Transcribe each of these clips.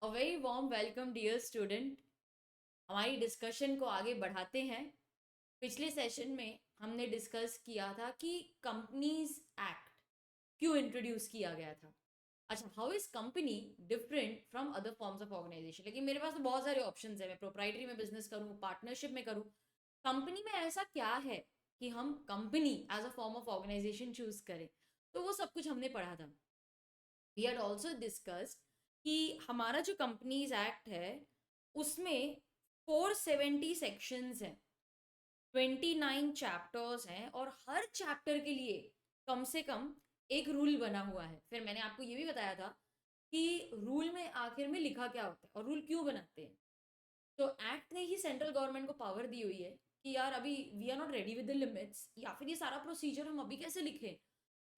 अ very warm welcome dear student. हमारी discussion को आगे बढ़ाते हैं। पिछले सेशन में हमने डिस्कस किया था कि कंपनीज एक्ट क्यों इंट्रोड्यूस किया गया था। अच्छा, how is company different from other forms of organisation. लेकिन मेरे पास तो बहुत सारे ऑप्शंस है, मैं प्रोप्राइटरी में बिजनेस करूँ, पार्टनरशिप में करूँ, कंपनी में ऐसा क्या है कि हम company as a form of organisation choose करें। तो वो सब कुछ हमने पढ़ा था। वी हैड ऑल्सो डिस्कस कि हमारा जो कंपनीज एक्ट है उसमें 470 सेक्शंस हैं, 29 चैप्टर्स हैं और हर चैप्टर के लिए कम से कम एक रूल बना हुआ है। फिर मैंने आपको ये भी बताया था कि रूल में आखिर में लिखा क्या होता है और रूल क्यों बनाते हैं। तो एक्ट ने ही सेंट्रल गवर्नमेंट को पावर दी हुई है कि यार अभी we are not ready with the limits, या फिर ये सारा प्रोसीजर हम अभी कैसे लिखें।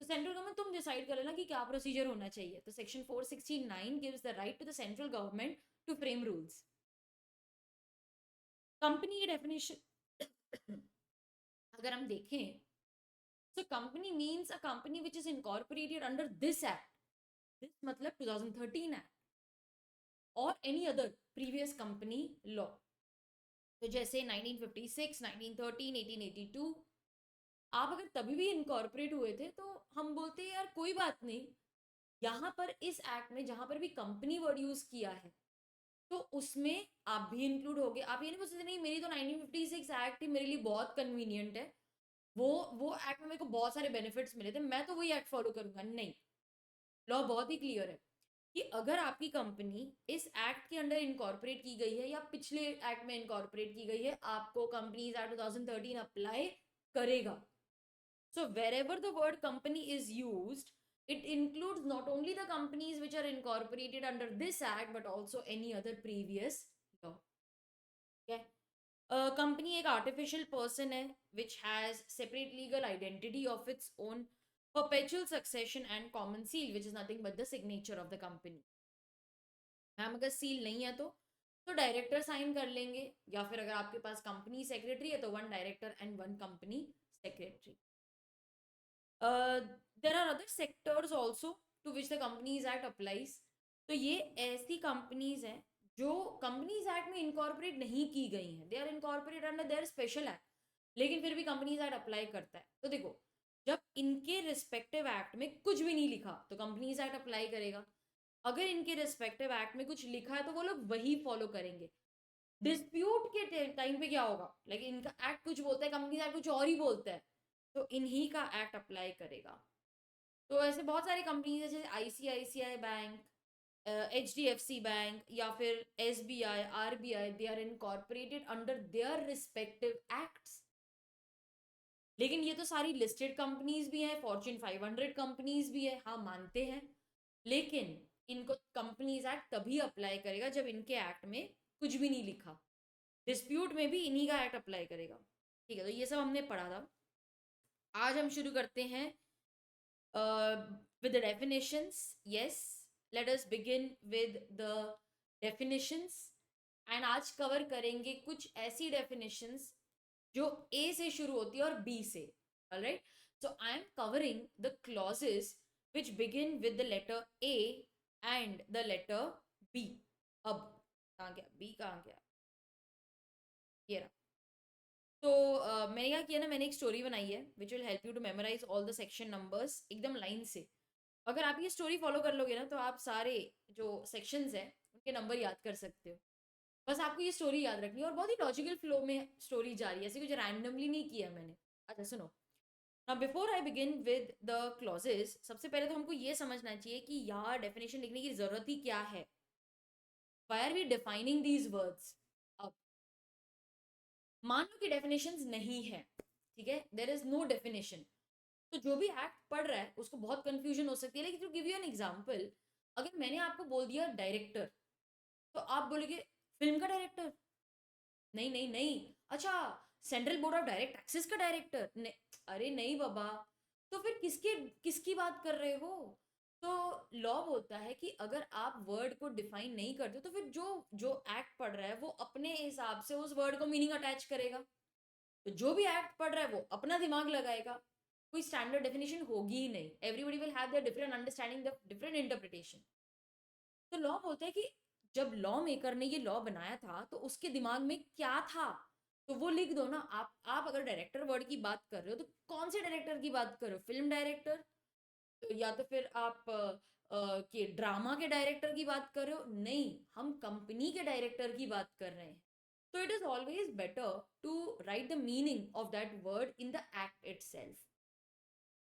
तो सेंट्रल गवर्नमेंट तुम डिसाइड कर लेना कि क्या प्रोसीजर होना चाहिए। तो section 469 gives the right to the central government to frame rules. Company की डेफिनेशन अगर हम देखें, so company means a company which is incorporated under this act, this मतलब 2013 act or any other previous company law। तो जैसे 1956, 1913, 1882, आप अगर तभी भी इनकॉर्पोरेट हुए थे तो हम बोलते हैं यार कोई बात नहीं। यहाँ पर इस एक्ट में जहां पर भी कंपनी वर्ड यूज किया है तो उसमें आप भी इंक्लूड हो गए। आप ये नहीं बोल सकते नहीं मेरी तो 1956 एक्ट ही मेरे लिए बहुत कन्वीनियंट है, वो एक्ट में मेरे को बहुत सारे बेनिफिट्स मिले थे, मैं तो वही एक्ट फॉलो करूंगा। नहीं, लॉ बहुत ही क्लियर है कि अगर आपकी कंपनी इस एक्ट के अंडर इनकॉर्पोरेट की गई है या पिछले एक्ट में इनकॉर्पोरेट की गई है, आपको कंपनीज एक्ट 2013 अप्लाई करेगा। So wherever the word company is used, it includes not only the companies which are incorporated under this act but also any other previous law। Okay? Company एक artificial person है which has separate legal identity of its own, perpetual succession and common seal which is nothing but the signature of the company। Ma'am अगर seal नहीं है तो director sign कर लेंगे, या फिर अगर आपके पास कंपनी सेक्रेटरी है तो one director and one company secretary. There are other sectors also to which the companies act applies. तो ये ऐसी कंपनीज हैं जो कंपनीज एक्ट में इनकॉर्पोरेट नहीं की गई हैं, they are incorporate under their special act, लेकिन फिर भी कंपनीज एक्ट अप्लाई करता है। तो देखो, जब इनके रिस्पेक्टिव एक्ट में कुछ भी नहीं लिखा तो कंपनीज एक्ट अप्लाई करेगा, अगर इनके रिस्पेक्टिव एक्ट में कुछ लिखा है तो वो लोग वही फॉलो करेंगे। डिस्प्यूट के टाइम पे क्या होगा, लेकिन इनका एक्ट कुछ बोलता है, कंपनीज एक्ट कुछ और ही बोलता है, तो इन्हीं का एक्ट अप्लाई करेगा। तो ऐसे बहुत सारी कंपनीज है जैसे आईसीआईसीआई बैंक, एचडीएफसी बैंक या फिर SBI, RBI, they are incorporated under their respective acts. लेकिन ये तो सारी लिस्टेड कंपनीज भी हैं, फॉर्च्यून 500 कंपनीज भी है, हाँ मानते हैं, लेकिन इनको कंपनीज एक्ट तभी अप्लाई करेगा जब इनके एक्ट में कुछ भी नहीं लिखा। डिस्प्यूट में भी इन्हीं का एक्ट अप्लाई करेगा। ठीक है, तो ये सब हमने पढ़ा था। आज हम शुरू करते हैं with the definitions। yes, let us begin with the definitions। and आज कवर करेंगे कुछ ऐसी definitions जो A से शुरू होती है और B से। alright, so I am covering the clauses which begin with the letter A and the letter B। अब कहाँ गया B, कहाँ गया, ये रहा। तो मैंने क्या किया ना, मैंने एक स्टोरी बनाई है which will help you to memorise all the section numbers एकदम लाइन से। अगर आप ये स्टोरी फॉलो कर लोगे ना तो आप सारे जो सेक्शंस हैं उनके नंबर याद कर सकते हो। बस आपको ये स्टोरी याद रखनी है और बहुत ही लॉजिकल फ्लो में स्टोरी जा रही है, ऐसे कुछ रैंडमली नहीं किया मैंने। अच्छा सुनो, now before I begin with the clauses, सबसे पहले तो हमको ये समझना चाहिए कि यार डेफिनेशन लिखने की जरूरत ही क्या है। Why are we defining these words. अब मान लो कि डेफिनेशंस नहीं है, ठीक है, देयर इज नो डेफिनेशन, तो जो भी एक्ट पढ़ रहा है उसको बहुत कंफ्यूजन हो सकती है। लेकिन to give you an example, अगर मैंने आपको बोल दिया डायरेक्टर तो आप बोलोगे फिल्म का डायरेक्टर, नहीं नहीं नहीं। अच्छा, central board of direct taxes का डायरेक्टर, नहीं, अरे नहीं बाबा, तो फिर किसके किसकी बात कर रहे हो। तो लॉ बोलता है कि अगर आप वर्ड को डिफाइन नहीं करते तो फिर जो जो एक्ट पढ़ रहा है वो अपने हिसाब से उस वर्ड को मीनिंग अटैच करेगा। तो जो भी एक्ट पढ़ रहा है वो अपना दिमाग लगाएगा, कोई स्टैंडर्ड डेफिनेशन होगी ही नहीं। Everybody will have their different understanding, different interpretation. तो लॉ बोलता है कि जब लॉ मेकर ने ये लॉ बनाया था तो उसके दिमाग में क्या था, तो वो लिख दो ना। आप अगर डायरेक्टर वर्ड की बात कर रहे हो तो कौन से डायरेक्टर की बात कर रहे हो, फिल्म डायरेक्टर, तो या तो फिर आप के ड्रामा के डायरेक्टर की बात कर रहे हो, नहीं, हम कंपनी के डायरेक्टर की बात कर रहे हैं। तो it is always better to write the meaning of that word in the act itself.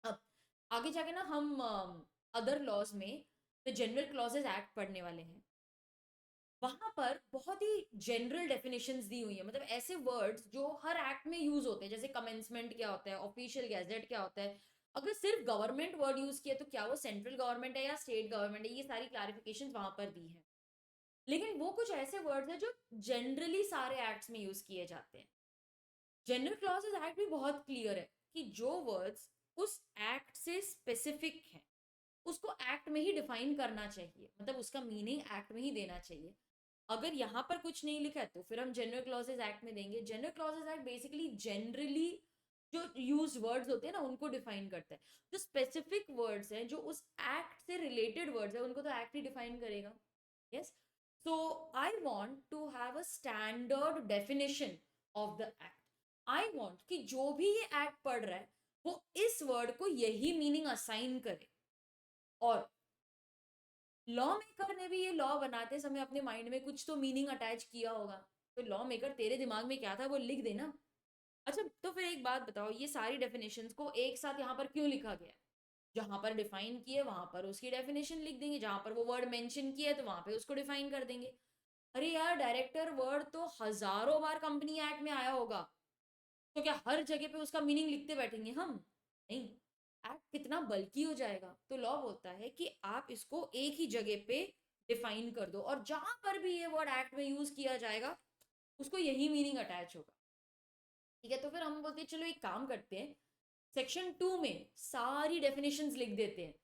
अब आगे जाके ना हम अदर लॉज में द जनरल क्लॉजेज एक्ट पढ़ने वाले हैं। वहां पर बहुत ही जनरल डेफिनेशंस दी हुई है, मतलब ऐसे वर्ड्स जो हर एक्ट में यूज होते हैं, जैसे कमेंसमेंट क्या होता है, ऑफिशियल गैजेट क्या होता है। अगर सिर्फ गवर्नमेंट वर्ड यूज किया तो क्या वो सेंट्रल गवर्नमेंट है या स्टेट गवर्नमेंट है, ये सारी क्लैरिफिकेशंस वहां पर दी है। लेकिन वो कुछ ऐसे वर्ड्स हैं जो जनरली सारे एक्ट्स में यूज किए जाते हैं। जनरल क्लॉजेज एक्ट भी बहुत क्लियर है कि जो वर्ड्स उस एक्ट से स्पेसिफिक हैं उसको एक्ट में ही डिफाइन करना चाहिए, मतलब उसका मीनिंग एक्ट में ही देना चाहिए। अगर यहाँ पर कुछ नहीं लिखा है तो फिर हम जनरल क्लॉजेज एक्ट में देंगे। General clauses act basically generally जो यूज वर्ड्स होते हैं ना उनको डिफाइन करता है। जो स्पेसिफिक वर्ड्स हैं जो उस एक्ट से रिलेटेड वर्ड्स हैं उनको तो एक्ट ही डिफाइन करेगा। Yes, so I want to have a standard definition of the act. I want कि जो भी ये एक्ट पढ़ रहा है वो इस वर्ड को यही मीनिंग असाइन करे। और लॉ मेकर ने भी ये लॉ बनाते समय अपने माइंड में कुछ तो मीनिंग अटैच किया होगा। तो लॉ मेकर तेरे दिमाग में क्या था वो लिख देना। अच्छा, तो फिर एक बात बताओ, ये सारी डेफिनेशंस को एक साथ यहाँ पर क्यों लिखा गया है? जहां पर डिफाइन किए वहां पर उसकी डेफिनेशन लिख देंगे, जहां पर वो वर्ड मेंशन किया है तो वहां पे उसको डिफाइन कर देंगे। अरे यार, डायरेक्टर वर्ड तो हजारों बार कंपनी एक्ट में आया होगा, तो क्या हर जगह पे उसका मीनिंग लिखते बैठेंगे हम? नहीं, एक्ट कितना बल्कि हो जाएगा। तो लॉ बोलता है कि आप इसको एक ही जगह पे डिफाइन कर दो और जहां पर भी ये वर्ड एक्ट में यूज किया जाएगा उसको यही मीनिंग अटैच होगा। ठीक है, तो फिर हम बोलते हैं चलो एक काम करते हैं, सेक्शन 2 में सारी डेफिनेशंस लिख देते हैं।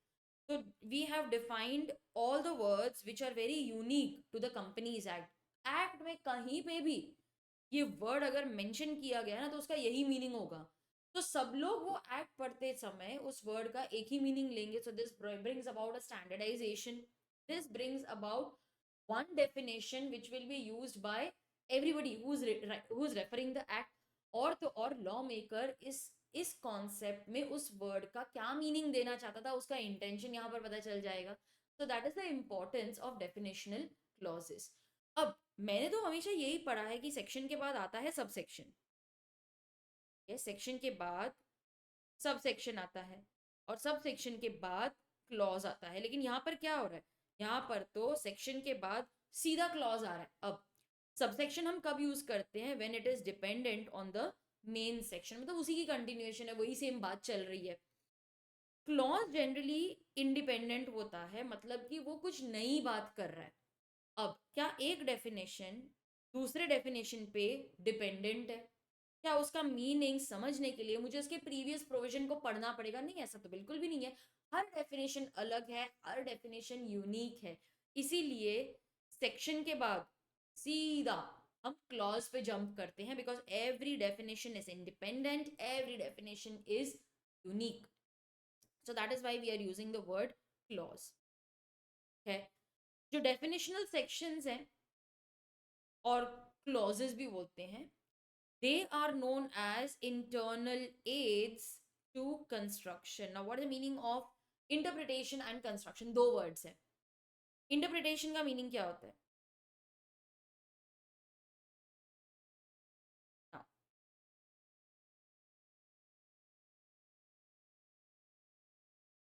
तो we have defined all the words which are very unique to the companies act. Act में कहीं पे भी ये वर्ड अगर मेंशन किया गया ना तो उसका यही मीनिंग होगा। तो सब लोग वो एक्ट पढ़ते समय उस वर्ड का एक ही मीनिंग लेंगे। So this brings about a standardisation, this brings about one definition which will be used by everybody who's referring the act। और तो और लॉ मेकर इस कॉन्सेप्ट में उस वर्ड का क्या मीनिंग देना चाहता था, उसका इंटेंशन यहाँ पर पता चल जाएगा। So that is the importance of definitional clauses. अब मैंने तो हमेशा यही पढ़ा है कि सेक्शन के बाद आता है सब सेक्शन, ये सेक्शन के बाद सब सेक्शन आता है और सब सेक्शन के बाद क्लॉज आता है। लेकिन यहाँ पर क्या हो रहा है, यहाँ पर तो सेक्शन के बाद सीधा क्लॉज आ रहा है। अब सब सेक्शन हम कब यूज करते हैं, when it is dependent on the main section, मतलब उसी की कंटिन्यूएशन है, वही सेम बात चल रही है। क्लॉज जनरली इंडिपेंडेंट होता है, मतलब कि वो कुछ नई बात कर रहा है। अब क्या एक डेफिनेशन दूसरे डेफिनेशन पे डिपेंडेंट है? क्या उसका मीनिंग समझने के लिए मुझे उसके प्रीवियस प्रोविजन को पढ़ना पड़ेगा? नहीं, ऐसा तो बिल्कुल भी नहीं है। हर डेफिनेशन अलग है, हर डेफिनेशन यूनिक है। इसीलिए सेक्शन के बाद सीधा हम क्लॉज पे जंप करते हैं, because every definition is independent, every definition is unique. So that is why we are using the word clause. है, जो डेफिनेशनल सेक्शंस हैं और क्लॉजेस भी बोलते हैं, they are known as internal aids to construction। Now what is the meaning of interpretation and construction? दो words है। Interpretation का मीनिंग क्या होता है? Now,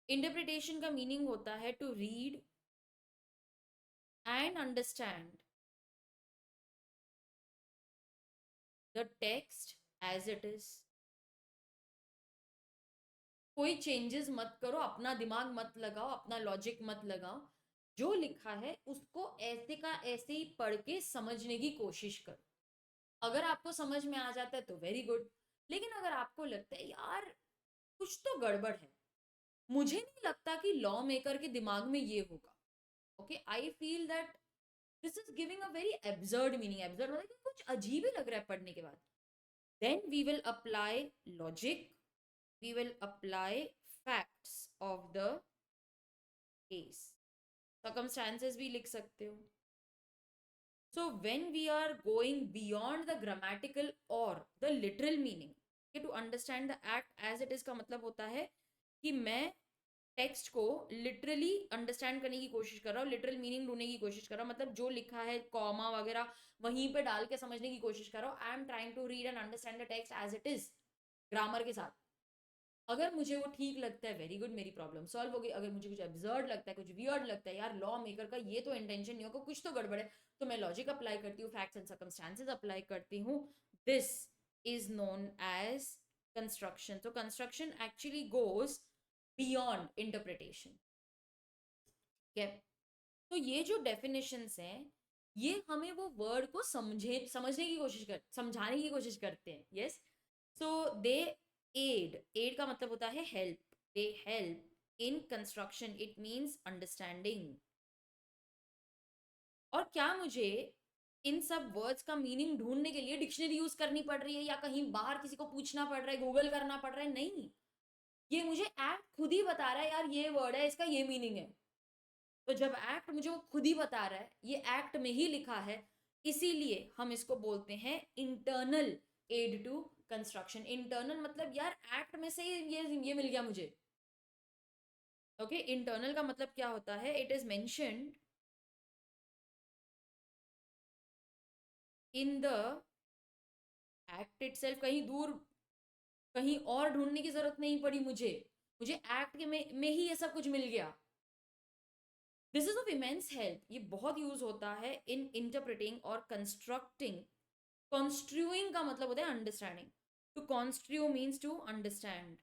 इंटरप्रिटेशन का मीनिंग होता है to read and understand the text as it is. कोई चेंजेस मत करो, अपना दिमाग मत लगाओ, अपना लॉजिक मत लगाओ, जो लिखा है उसको ऐसे का ऐसे ही पढ़ के समझने की कोशिश करो। अगर आपको समझ में आ जाता है तो वेरी गुड, लेकिन अगर आपको लगता है यार कुछ तो गड़बड़ है, मुझे नहीं लगता कि लॉ मेकर के दिमाग में ये होगा, okay, I feel that this is giving a very absurd meaning. Absurd मतलब कि कुछ अजीब ही लग रहा है पढ़ने के बाद, then we will apply logic, we will apply facts of the case. Circumstances भी लिख सकते हो। So when we are going beyond the grammatical or the literal meaning, to understand the act as it is का मतलब होता है कि मैं टेक्स्ट को लिटरली अंडरस्टैंड करने की कोशिश कर रहा हूँ, लिटरल मीनिंग ढूंढने की कोशिश कर रहा हूँ, मतलब जो लिखा है कॉमा वगैरह वहीं पे डाल के समझने की कोशिश कर रहा हूँ. I am trying to read and understand the text as it is, grammar के साथ. अगर मुझे वो ठीक लगता है, वेरी गुड, मेरी प्रॉब्लम सॉल्व हो गई. अगर मुझे कुछ एब्सर्ड लगता है, कुछ वियर्ड लगता है, यार लॉ मेकर का ये तो इंटेंशन नहीं होगा, कुछ तो गड़बड़ है, तो मैं लॉजिक अप्लाई करती हूँ, फैक्ट्स एंड सर्कमस्टांसेस अप्लाई करती हूँ. This is known as construction. तो construction actually goes beyond interpretation. ठीक है. तो ये जो डेफिनेशंस हैं, ये हमें वो वर्ड को समझने की कोशिश कर समझाने की कोशिश करते हैं. यस. सो दे एड का मतलब होता है help. They help in construction. It means understanding. और क्या मुझे इन सब वर्ड्स का मीनिंग ढूंढने के लिए डिक्शनरी यूज करनी पड़ रही है, या कहीं बाहर किसी को पूछना पड़ रहा है, गूगल करना पड़ रहा है? नहीं. ये मुझे एक्ट खुद ही बता रहा है, यार ये वर्ड है, इसका ये मीनिंग है. तो जब एक्ट मुझे वो खुद ही बता रहा है, ये एक्ट में ही लिखा है, इसीलिए हम इसको बोलते हैं internal aid to construction. Internal मतलब यार एक्ट में से ये मिल गया मुझे. ओके. इंटरनल का मतलब क्या होता है? It is mentioned in the act itself. कहीं दूर, कहीं और ढूंढने की जरूरत नहीं पड़ी मुझे. मुझे एक्ट के में ही ये सब कुछ मिल गया. This is of immense help. ये बहुत यूज होता है इन इंटरप्रिटिंग और कंस्ट्रक्टिंग. कॉन्स्ट्रूइंग का मतलब होता है understanding. To construe means to understand.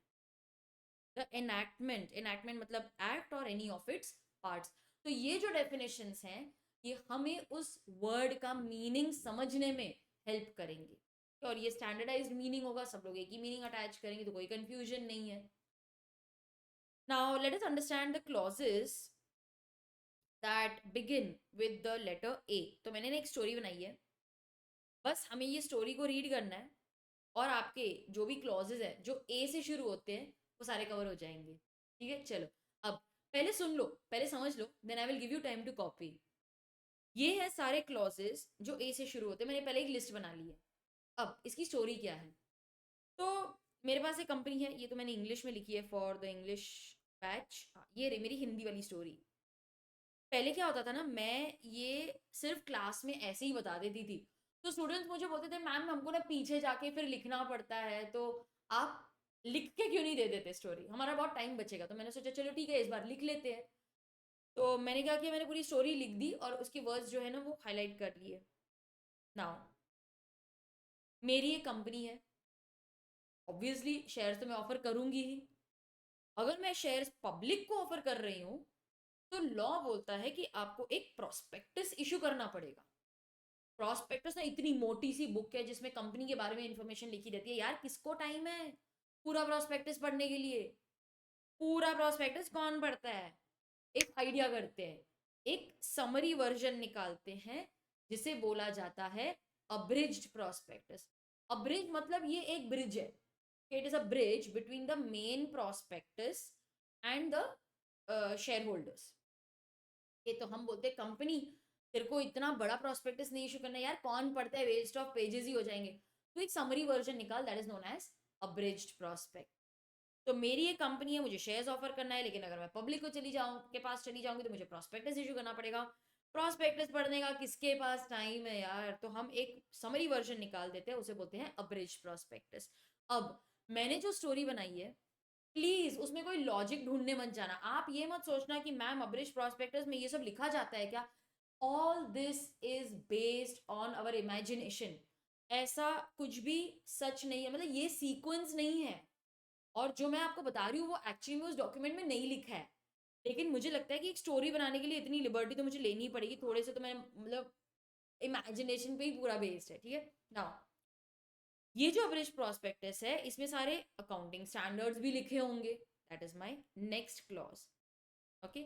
The enactment मतलब एक्ट और एनी ऑफ इट्स पार्ट्स. तो ये जो डेफिनेशंस हैं, ये हमें उस वर्ड का मीनिंग समझने में हेल्प करेंगे. और ये स्टैंडर्डाइज्ड मीनिंग होगा, सब लोग एक ही मीनिंग अटैच करेंगे, तो कोई कंफ्यूजन नहीं है. Now let us understand the clauses that begin with the letter A. तो मैंने ना एक स्टोरी बनाई है, बस हमें ये स्टोरी को रीड करना है, और आपके जो भी क्लॉजेज है जो ए से शुरू होते हैं वो सारे कवर हो जाएंगे. ठीक है. चलो, अब पहले सुन लो, पहले समझ लो, then I will give you time to copy. ये है सारे क्लॉजेज जो ए से शुरू होते हैं. मैंने पहले एक लिस्ट बना ली है. अब इसकी स्टोरी क्या है? तो मेरे पास एक कंपनी है, ये तो मैंने इंग्लिश में लिखी है फॉर द इंग्लिश बैच. ये रही मेरी हिंदी वाली स्टोरी. पहले क्या होता था ना, मैं ये सिर्फ क्लास में ऐसे ही बता देती थी, तो स्टूडेंट्स मुझे बोलते थे मैम हमको ना पीछे जाके फिर लिखना पड़ता है, तो आप लिख के क्यों नहीं दे देते स्टोरी, हमारा बहुत टाइम बचेगा. तो मैंने सोचा चलो ठीक है, इस बार लिख लेते हैं. तो मैंने क्या किया, मैंने पूरी स्टोरी लिख दी और उसकी वर्ड्स जो है ना वो हाईलाइट कर लिए. नाउ मेरी एक कंपनी है, ऑब्वियसली शेयर्स तो मैं ऑफर करूंगी ही. अगर मैं शेयर्स पब्लिक को ऑफर कर रही हूँ, तो लॉ बोलता है कि आपको एक प्रोस्पेक्टस इशू करना पड़ेगा. प्रोस्पेक्टस ना इतनी मोटी सी बुक है जिसमें कंपनी के बारे में इंफॉर्मेशन लिखी रहती है. यार किसको टाइम है पूरा प्रोस्पेक्टस पढ़ने के लिए? पूरा प्रोस्पेक्टस कौन पढ़ता है? एक आइडिया करते हैं, एक समरी वर्जन निकालते हैं, जिसे बोला जाता है अब्रिज्ड प्रोस्पेक्टस. अब्रिज मतलब ये एक ब्रिज है. It is a bridge between the main prospectus and the share holders. ये तो हम बोलते हैं कंपनी, तेरे को इतना बड़ा प्रोस्पेक्टस नहीं इशू करना, यार कौन पढ़ता है, वेस्ट ऑफ पेजेस ही हो जाएंगे. तो एक समरी वर्जन निकाल, that is known as abridged prospect. तो मेरी ये कंपनी है, मुझे शेयर्स ऑफर करना है, लेकिन अगर मैं पब्लिक को चली जाऊँ के पास चली जाऊंगी तो मुझे प्रोस्पेक्टस इशू करना पड़ेगा. प्रोस्पेक्टस पढ़ने का किसके पास टाइम है यार? तो हम एक समरी वर्जन निकाल देते हैं, उसे बोलते हैं अब्रिज्ड प्रोस्पेक्टस. अब मैंने जो स्टोरी बनाई है, प्लीज उसमें कोई लॉजिक ढूंढने मत जाना. आप ये मत सोचना कि मैम अब्रिज प्रोस्पेक्टस में ये सब लिखा जाता है क्या. All this is based on our imagination. ऐसा कुछ भी सच नहीं है, मतलब ये सीक्वेंस नहीं है. और जो मैं आपको बता रही हूँ वो एक्चुअली में उस डॉक्यूमेंट में नहीं लिखा है, लेकिन मुझे लगता है कि एक स्टोरी बनाने के लिए इतनी लिबर्टी तो मुझे लेनी ही पड़ेगी थोड़े से. तो मैं मतलब इमेजिनेशन पे ही पूरा बेस्ड है. ठीक है. नाउ ये जो अब्रिज प्रोस्पेक्टस है, इसमें सारे अकाउंटिंग स्टैंडर्ड्स भी लिखे होंगे. That is my next clause. Okay.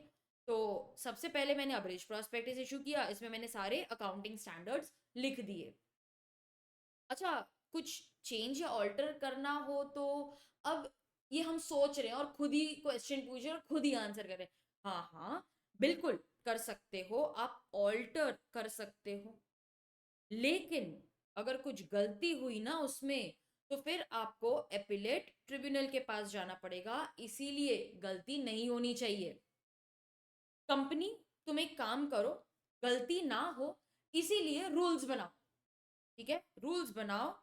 तो सबसे पहले मैंने अब्रिज प्रोस्पेक्टस इशू किया, इसमें मैंने सारे अकाउंटिंग स्टैंडर्ड्स लिख दिए. अच्छा, कुछ चेंज या ऑल्टर करना हो तो अब ये हम सोच रहे हैं और खुद ही क्वेश्चन पूछ रहे हैं और खुद ही आंसर कर रहे हैं. हाँ हाँ, बिल्कुल कर सकते हो, आप ऑल्टर कर सकते हो. लेकिन अगर कुछ गलती हुई ना उसमें, तो फिर आपको एपिलेट ट्रिब्यूनल के पास जाना पड़ेगा, इसीलिए गलती नहीं होनी चाहिए। कंपनी, तुम एक काम करो, गलती ना हो इसीलिए रूल्स बनाओ। ठीक है, रूल्स बनाओ,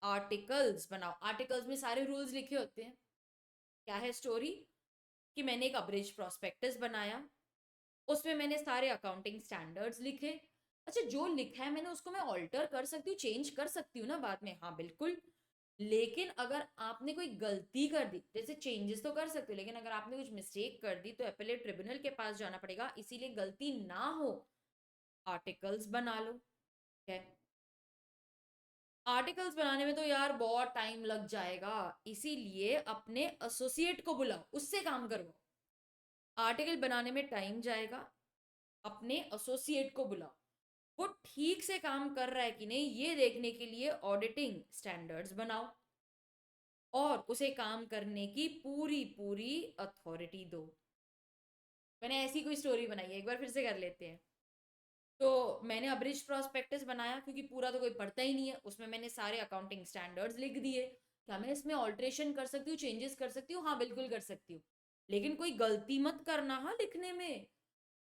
आर्टिकल्स बनाओ। आर्टिकल्स में सारे रूल्स लिखे होते हैं। क्या है स्टोरी, कि मैंने एक अब्रिज प्रोस्पेक्टस बनाया, उसमें मैंने सारे अकाउंटिंग स्टैंडर्ड्स लिखे। अच्छा, जो लिखा है मैंने उसको मैं ऑल्टर कर सकती हूँ, चेंज कर सकती हूँ ना बाद में, हाँ बिल्कुल। लेकिन अगर आपने कोई गलती कर दी, जैसे चेंजेस तो कर सकते हो, लेकिन अगर आपने कुछ मिस्टेक कर दी तो एपेलेट ट्रिब्यूनल के पास जाना पड़ेगा, इसीलिए गलती ना हो आर्टिकल्स बना लो। है, आर्टिकल्स बनाने में तो यार बहुत टाइम लग जाएगा, इसीलिए अपने एसोसिएट को बुलाओ, उससे काम करवाओ। आर्टिकल बनाने में टाइम जाएगा, अपने एसोसिएट को बुलाओ, वो ठीक से काम कर रहा है कि नहीं ये देखने के लिए ऑडिटिंग स्टैंडर्ड्स बनाओ, और उसे काम करने की पूरी पूरी अथॉरिटी दो। मैंने ऐसी कोई स्टोरी बनाई है, एक बार फिर से कर लेते हैं। तो मैंने अब्रिज प्रोस्पेक्टस बनाया, क्योंकि पूरा तो कोई पढ़ता ही नहीं है, उसमें मैंने सारे अकाउंटिंग स्टैंडर्ड्स लिख दिए। क्या मैं इसमें ऑल्ट्रेशन कर सकती हूँ, चेंजेस कर सकती हूँ? हाँ बिल्कुल कर सकती हूँ, लेकिन कोई गलती मत करना हाँ लिखने में,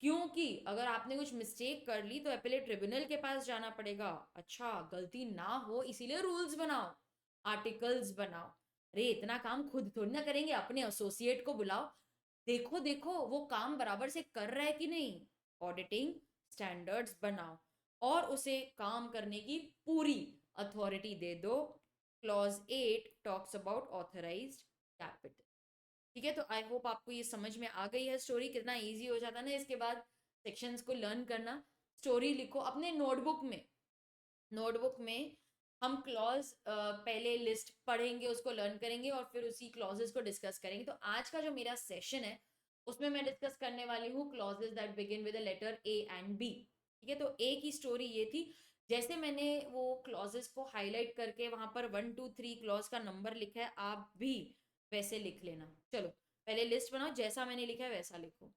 क्योंकि अगर आपने कुछ मिस्टेक कर ली तो एपेलेट ट्रिब्यूनल के पास जाना पड़ेगा। अच्छा, गलती ना हो इसीलिए रूल्स बनाओ, आर्टिकल्स बनाओ। अरे इतना काम खुद थोड़ी ना करेंगे, अपने एसोसिएट को बुलाओ, देखो देखो वो काम बराबर से कर रहा है कि नहीं, ऑडिटिंग स्टैंडर्ड्स बनाओ, और उसे काम करने की पूरी अथॉरिटी दे दो। Clause 8 talks about authorised capital. ठीक है, तो आई होप आपको ये समझ में आ गई है स्टोरी, कितना इजी हो जाता है ना इसके बाद सेक्शंस को लर्न करना। स्टोरी लिखो अपने नोटबुक में, नोटबुक में हम क्लॉज पहले लिस्ट पढ़ेंगे, उसको लर्न करेंगे, और फिर उसी क्लॉजेस को डिस्कस करेंगे। तो आज का जो मेरा सेशन है उसमें मैं डिस्कस करने वाली हूँ clauses that begin with the letter A and B. ठीक है, तो ए की स्टोरी ये थी, जैसे मैंने वो क्लॉजेस को हाईलाइट करके वहां पर 1 2 3 क्लॉज का नंबर लिखा है, आप भी वैसे लिख लेना। चलो पहले लिस्ट बनाओ, जैसा मैंने लिखा है वैसा लिखो।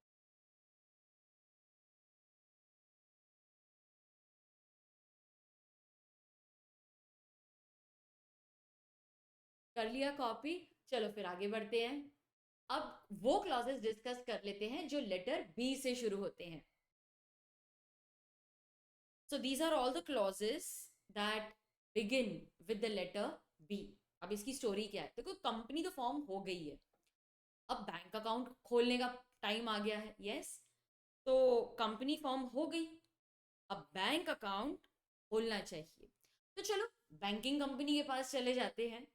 कर लिया कॉपी? चलो फिर आगे बढ़ते हैं। अब वो क्लॉजेस डिस्कस कर लेते हैं जो लेटर बी से शुरू होते हैं। So these are all the clauses that begin with the letter B. अब इसकी स्टोरी क्या है, देखो कंपनी तो फॉर्म हो गई है, अब बैंक अकाउंट खोलने का टाइम आ गया है। यस, तो कंपनी फॉर्म हो गई, अब बैंक अकाउंट खोलना चाहिए। तो चलो बैंकिंग कंपनी के पास चले जाते हैं।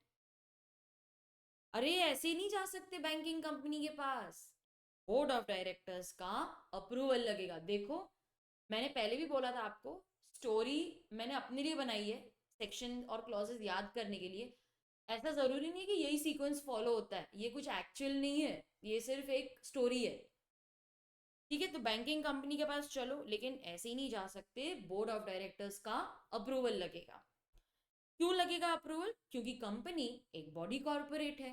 अरे ऐसे नहीं जा सकते बैंकिंग कंपनी के पास, बोर्ड ऑफ डायरेक्टर्स का अप्रूवल लगेगा। देखो मैंने पहले भी बोला था आपको, स्टोरी मैंने अपने लिए बनाई है सेक्शन और क्लॉजेस याद करने के लिए। ऐसा जरूरी नहीं है कि यही सीक्वेंस फॉलो होता है, ये कुछ एक्चुअल नहीं है, ये सिर्फ एक स्टोरी है। ठीक है, तो बैंकिंग कंपनी के पास चलो, लेकिन ऐसे ही नहीं जा सकते, बोर्ड ऑफ डायरेक्टर्स का अप्रूवल लगेगा। क्यों लगेगा अप्रूवल? क्योंकि कंपनी एक बॉडी कॉर्पोरेट है।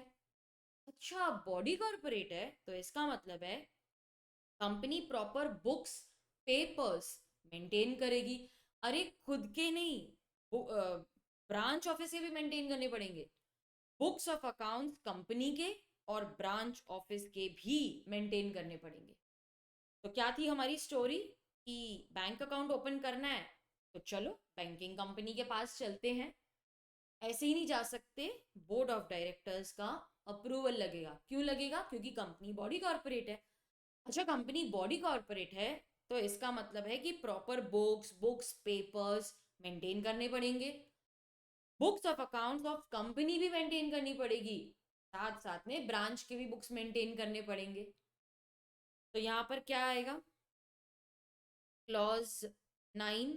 अच्छा, बॉडी कॉर्पोरेट है तो इसका मतलब है company proper books, papers maintain करेगी। अरे खुद के नहीं, ब्रांच ऑफिस के भी मेंटेन करने पड़ेंगे। बुक्स ऑफ अकाउंट्स कंपनी के और ब्रांच ऑफिस के भी मेंटेन करने पड़ेंगे। तो क्या थी हमारी स्टोरी, कि बैंक अकाउंट ओपन करना है तो चलो बैंकिंग कंपनी के पास चलते हैं। ऐसे ही नहीं जा सकते, बोर्ड ऑफ डायरेक्टर्स का अप्रूवल लगेगा। क्यों लगेगा? क्योंकि कंपनी बॉडी कॉर्पोरेट है। अच्छा, कंपनी बॉडी कॉर्पोरेट है तो इसका मतलब है कि proper books books papers maintain करने पड़ेंगे। Books of accounts of company भी मेंटेन करनी पड़ेगी, साथ साथ में ब्रांच के भी बुक्स मेंटेन करने पड़ेंगे। तो यहाँ पर क्या आएगा, clause 9,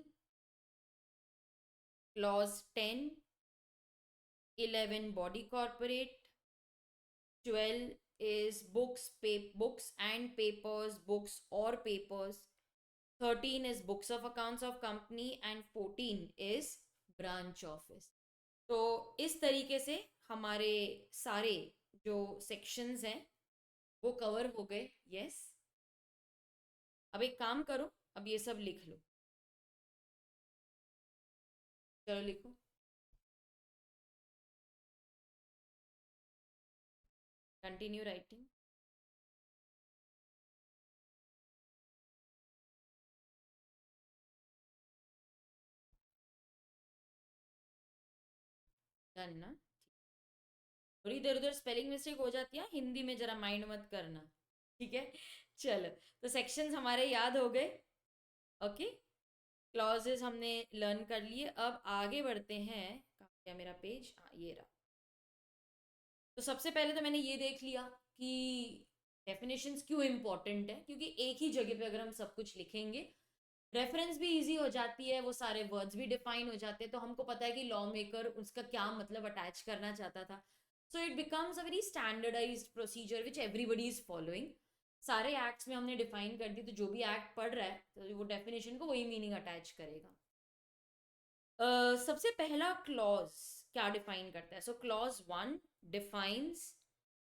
clause 10, 11 body corporate, 12 is books and papers, books or papers, 13 is books of accounts of company, and 14 is branch office। तो इस तरीके से हमारे सारे जो सेक्शंस हैं वो कवर हो गए। यस, अब एक काम करो, अब ये सब लिख लो। चलो लिखो। Continue writing. डन ना। थोड़ी देर उधर स्पेलिंग मिस्टेक हो जाती है, हिंदी में जरा माइंड मत करना, ठीक है। चलो, तो सेक्शंस हमारे याद हो गए। ओके, क्लॉजेस हमने लर्न कर लिए, अब आगे बढ़ते हैं। कहाँ गया मेरा पेज, हाँ ये रहा। तो सबसे पहले तो मैंने ये देख लिया कि डेफिनेशंस क्यों इंपॉर्टेंट है, क्योंकि एक ही जगह पे अगर हम सब कुछ लिखेंगे, रेफरेंस भी इजी हो जाती है, वो सारे वर्ड्स भी डिफाइन हो जाते हैं, तो हमको पता है कि लॉ मेकर उसका क्या मतलब अटैच करना चाहता था। So it becomes a very standardised procedure which everybody is following. सारे एक्ट्स में हमने डिफाइन कर दी, तो जो भी एक्ट पढ़ रहा है तो वो डेफिनेशन को वही मीनिंग अटैच करेगा। सबसे पहला क्लॉज क्या डिफाइन करता है? सो क्लॉज 1 डिफाइंस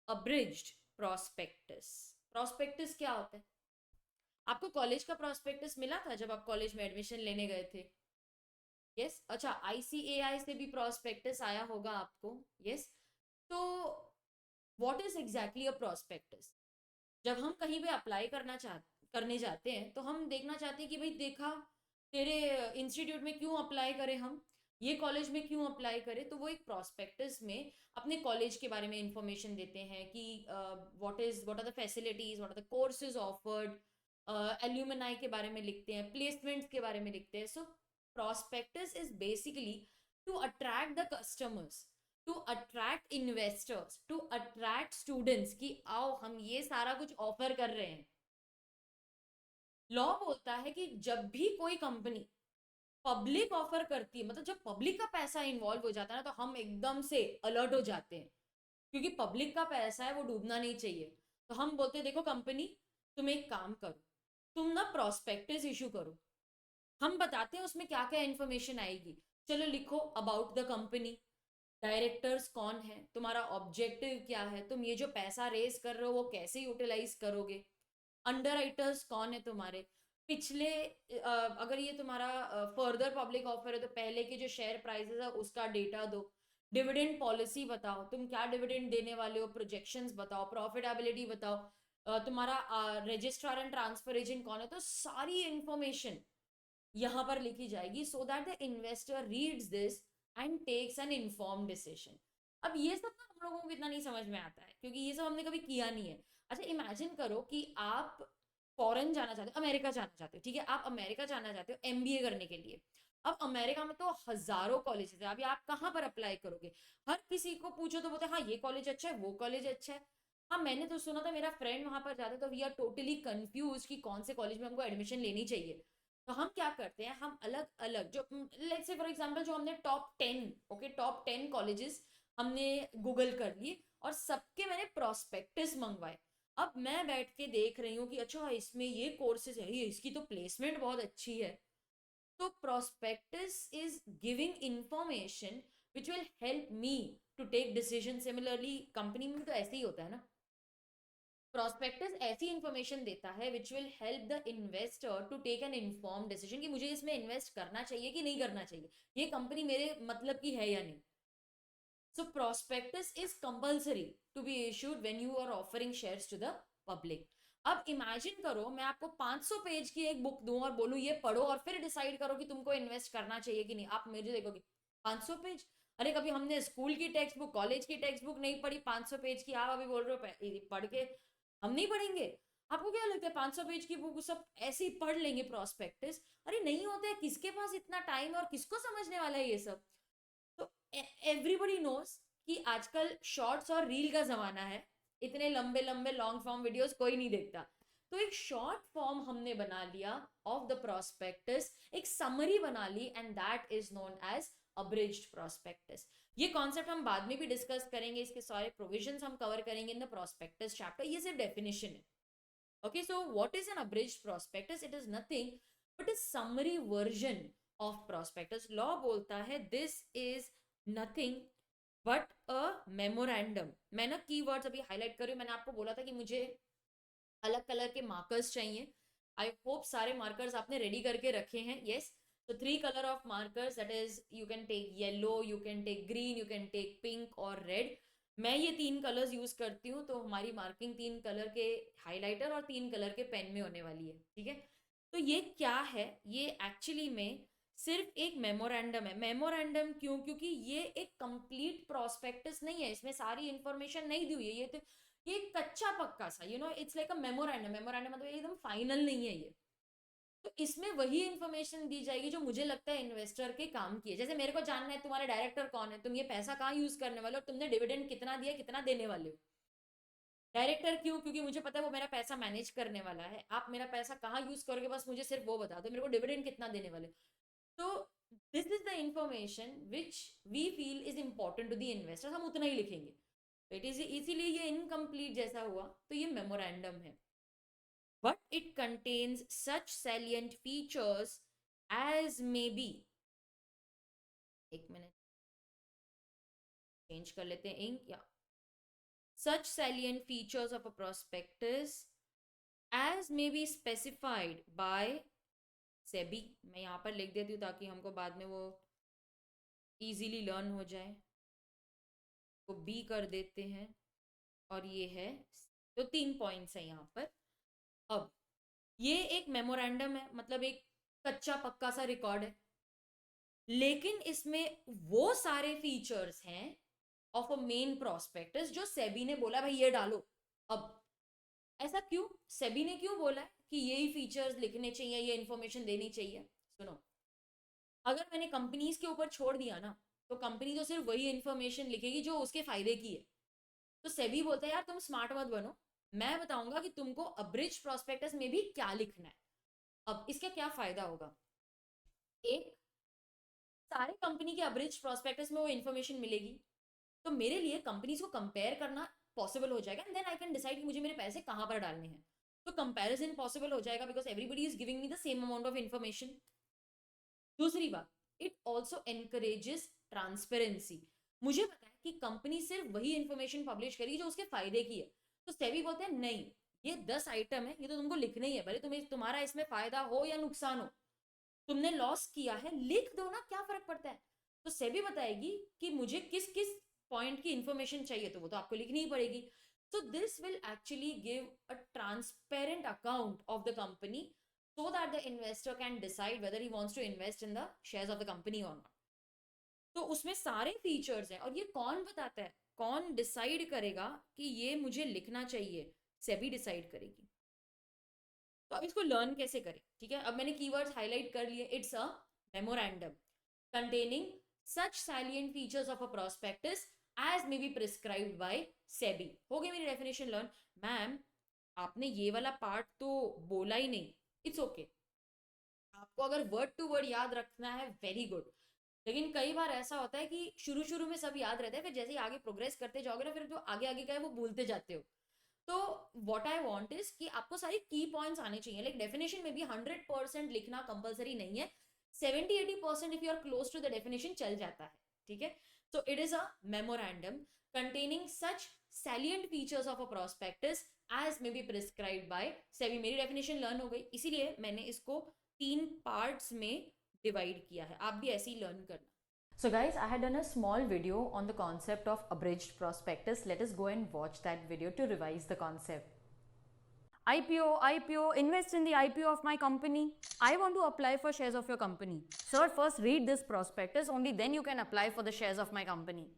अब्रिज्ड प्रोस्पेक्टस। प्रोस्पेक्टस क्या होता है? आपको कॉलेज का प्रोस्पेक्टस मिला था जब आप कॉलेज में एडमिशन लेने गए थे? Yes yes? अच्छा, आईसीएआई से भी प्रोस्पेक्टस आया होगा आपको। Yes yes? तो what is exactly a prospectus? जब हम कहीं पे अप्लाई करने जाते हैं, तो हम देखना चाहते हैं कि भाई देखा, तेरे इंस्टीट्यूट में क्यों अप्लाई करें, हम ये कॉलेज में क्यों अप्लाई करें। तो वो एक प्रोस्पेक्टस में अपने कॉलेज के बारे में इंफॉर्मेशन देते हैं कि what are the facilities, what are the courses offered, alumni के बारे में लिखते हैं, प्लेसमेंट्स के बारे में लिखते हैं। So prospectus is basically to attract the customers, to attract investors, to attract students कि आओ हम ये सारा कुछ ऑफर कर रहे हैं। लॉ बोलता है कि जब भी कोई कंपनी पब्लिक ऑफर करती है, मतलब जब पब्लिक का पैसा इन्वॉल्व हो जाता है ना, तो हम एकदम से अलर्ट हो जाते हैं, क्योंकि पब्लिक का पैसा है, वो डूबना नहीं चाहिए। तो हम बोलते हैं देखो कंपनी, तुम एक काम करो, तुम ना प्रोस्पेक्टस इशू करो। हम बताते हैं उसमें क्या क्या इंफॉर्मेशन आएगी। चलो लिखो, अबाउट द कंपनी, डायरेक्टर्स कौन है, तुम्हारा ऑब्जेक्टिव क्या है, तुम ये जो पैसा रेज कर रहे हो वो कैसे यूटिलाइज करोगे, अंडर राइटर्स कौन है तुम्हारे, पिछले अगर ये तुम्हारा फर्दर पब्लिक ऑफर है तो पहले के जो शेयर प्राइसेस है उसका डेटा दो, डिविडेंड पॉलिसी बताओ, तुम क्या डिविडेंड देने वाले हो, प्रोजेक्शंस बताओ, प्रॉफिटेबिलिटी बताओ, तुम्हारा रजिस्ट्रार एंड ट्रांसफर एजेंट कौन है। तो सारी इंफॉर्मेशन यहाँ पर लिखी जाएगी, so that the investor reads this and takes an inform decision. अब ये सब ना हम लोगों को इतना नहीं समझ में आता है, क्योंकि ये सब हमने कभी किया नहीं है। अच्छा, इमेजिन करो कि आप फॉरेन जाना चाहते हो, अमेरिका जाना चाहते हो, ठीक है, आप अमेरिका जाना चाहते हो एमबीए करने के लिए। अब अमेरिका में तो हजारों कॉलेजेस है, अभी आप कहाँ पर अप्लाई करोगे? हर किसी को पूछो तो बोलते हैं हाँ ये कॉलेज अच्छा है, वो कॉलेज अच्छा है। हाँ, मैंने तो सुना था, मेरा फ्रेंड वहां पर जाता, तो वी आर टोटली कंफ्यूज कि कौन से कॉलेज में हमको एडमिशन लेनी चाहिए। तो हम क्या करते हैं, हम अलग अलग जो, लेट्स से फॉर एग्जांपल, जो हमने टॉप 10, ओके, टॉप 10 कॉलेजेस हमने गूगल कर लिए और सबके मैंने प्रोस्पेक्टस मंगवाए। अब मैं बैठ के देख रही हूँ कि अच्छा इसमें ये कोर्सेज है, ये इसकी तो प्लेसमेंट बहुत अच्छी है। तो prospectus is giving information which will help me to take decision. Similarly company में तो ऐसे ही होता है ना, प्रोस्पेक्टस ऐसी इंफॉर्मेशन देता है which will help the investor to take an inform decision कि मुझे इसमें इन्वेस्ट करना चाहिए कि नहीं करना चाहिए, ये कंपनी मेरे मतलब की है या नहीं। So prospectus is compulsory to be issued when you are offering shares to the public. अब इमेजिन करो मैं आपको 500 पेज की एक बुक दूं और बोलूं ये पढ़ो और फिर डिसाइड करो कि तुमको इन्वेस्ट करना चाहिए कि नहीं। आप मेरे देखोगे 500 पेज, अरे कभी हमने स्कूल की टेक्स्ट बुक, कॉलेज की टेक्स्ट बुक नहीं पढ़ी 500 पेज की, आप अभी बोल रहे हो पढ़ के हम नहीं पढ़ेंगे। आपको क्या लगता है 500 पेज की बुक सब ऐसे ही पढ़ लेंगे प्रोस्पेक्टस? अरे नहीं होता है, किसके पास इतना टाइम है और किसको समझने वाला है ये सब। तो एवरीबडी नोस कि आजकल शॉर्ट्स और रील का जमाना है, इतने लंबे लंबे लॉन्ग फॉर्म वीडियोस कोई नहीं देखता। तो एक शॉर्ट फॉर्म हमने बना लिया ऑफ द प्रोस्पेक्टस, एक समरी बना ली, and that is known as abridged prospectus. ये कॉन्सेप्ट हम बाद में भी डिस्कस करेंगे, इसके सारे प्रोविजंस हम कवर करेंगे इन द प्रोस्पेक्टस चैप्टर, ये सिर्फ डेफिनेशन है। Okay, so what is an abridged prospectus? It is nothing but a summary version of prospectus. Law बोलता है this is nothing but a memorandum. मैं ना keywords अभी highlight कर रही हूँ, मैंने आपको बोला था कि मुझे अलग कलर के मार्कर्स चाहिए। आई होप सारे मार्कर्स आपने रेडी करके रखे हैं। Yes, So 3 color of markers, that is you can take yellow, you can take green, you can take pink or red. मैं ये 3 कलर्स यूज करती हूँ, तो हमारी मार्किंग 3 कलर के हाइलाइटर और 3 कलर के पेन में होने वाली है, ठीक है। तो ये क्या है, ये एक्चुअली में सिर्फ एक मेमोरेंडम है। मेमोरेंडम क्यों? क्योंकि ये एक कंप्लीट प्रोस्पेक्टस नहीं है, इसमें सारी इंफॉर्मेशन नहीं दी हुई है, ये तो ये कच्चा पक्का सा, you know, it's like a memorandum. Memorandum मतलब एकदम फाइनल नहीं है ये। तो इसमें वही इंफॉर्मेशन दी जाएगी जो मुझे लगता है इन्वेस्टर के काम की है। जैसे मेरे को जानना है तुम्हारे डायरेक्टर कौन है, तुम ये पैसा कहाँ यूज करने वाले हो, और तुमने डिविडेंड कितना दिया, कितना देने वाले हो। डायरेक्टर क्यों? क्योंकि मुझे पता है वो मेरा पैसा मैनेज करने वाला है। आप मेरा पैसा कहाँ यूज करोगे, बस मुझे सिर्फ वो बता दो, मेरे को डिविडेंड कितना देने वाले। तो this is the information which we feel is important to the investor, हम उतना ही लिखेंगे। इट इज इसीलिए ये इनकम्प्लीट जैसा हुआ, तो ये मेमोरेंडम है। But it contains such salient features as may be, एक मिनट चेंज कर लेते हैं इंक, या such salient features of a prospectus as may be specified by SEBI। मैं यहाँ पर लिख देती हूँ ताकि हमको बाद में वो इजीली लर्न हो जाए। तो बी कर देते हैं, और ये है, तो 3 पॉइंट्स है यहाँ पर। अब ये एक मेमोरेंडम है, मतलब एक कच्चा पक्का सा रिकॉर्ड है, लेकिन इसमें वो सारे फीचर्स हैं ऑफ अ मेन प्रोस्पेक्टस जो सेबी ने बोला भाई ये डालो। अब ऐसा क्यों, सेबी ने क्यों बोला है कि यही फीचर्स लिखने चाहिए, ये इंफॉर्मेशन देनी चाहिए? सुनो, अगर मैंने कंपनीज के ऊपर छोड़ दिया ना, तो कंपनी तो सिर्फ वही इंफॉर्मेशन लिखेगी जो उसके फायदे की है। तो सेबी बोलता है यार तुम स्मार्ट मत बनो, मैं बताऊंगा कि तुमको अब्रिज प्रोस्पेक्टस में भी क्या लिखना है। अब इसका क्या फायदा होगा? एक, सारे कंपनी के अब्रिज प्रोस्पेक्टस में वो इन्फॉर्मेशन मिलेगी, तो मेरे लिए कंपनीज को कंपेयर करना पॉसिबल हो जाएगा, and then I can decide कि मुझे मेरे पैसे कहां पर डालने हैं। तो कंपैरिजन पॉसिबल हो जाएगा because everybody is giving me the same amount of information. दूसरी बात, इट ऑल्सो एनकरेजेस ट्रांसपेरेंसी। मुझे पता है कि कंपनी सिर्फ वही इंफॉर्मेशन पब्लिश करेगी जो उसके फायदे की है। तो सेबी बोलते हैं नहीं, ये 10 आइटम है, ये तो तुमको लिखना ही है, भले तुम्हें तुम्हारा इसमें फायदा हो या नुकसान हो, तुमने लॉस किया है, लिख दो ना, क्या फर्क पड़ता है। तो सेबी बताएगी कि मुझे किस किस पॉइंट की इंफॉर्मेशन चाहिए, तो वो तो आपको लिखनी ही पड़ेगी। So this will actually give a transparent account of the company so that the investor can decide whether he wants to invest in the shares of the company or not. तो उसमें सारे फीचर्स हैं, और ये कौन बताता है, कौन डिसाइड करेगा कि ये मुझे लिखना चाहिए? सेबी डिसाइड करेगी। तो अब इसको लर्न कैसे करें? ठीक है, अब मैंने कीवर्ड्स हाईलाइट कर लिए। It's a memorandum containing such salient features of a prospectus as may be prescribed by SEBI. हो गई मेरी डेफिनेशन लर्न। मैम आपने ये वाला पार्ट तो बोला ही नहीं, इट्स ओके। आपको अगर वर्ड टू वर्ड याद रखना है, वेरी गुड, लेकिन कई बार ऐसा होता है कि शुरू शुरू में सब याद रहता है, फिर जैसे ही आगे प्रोग्रेस करते जाओगे ना, फिर जो आगे आगे का है वो भूलते जाते हो। तो व्हाट आई वांट इज कि आपको सारी की पॉइंट्स आने चाहिए। लाइक डेफिनेशन में भी 100% लिखना कंपलसरी नहीं है, 70-80% if you are close to the definition चल जाता है, ठीक है। So it is a memorandum containing such salient features of a prospectus as may be prescribed by SEBI. मेरी डेफिनेशन लर्न हो गई, इसीलिए मैंने इसको 3 पार्ट्स में डिवाइड किया है, आप भी ऐसे ही लर्न करना। So guys, I had done a small video on the concept of abridged prospectus. Let us go and watch that video to revise the concept. IPO, invest in the IPO of my company. I want to apply for shares of your company. Sir, first read this prospectus, only then you can apply for the shares of my company.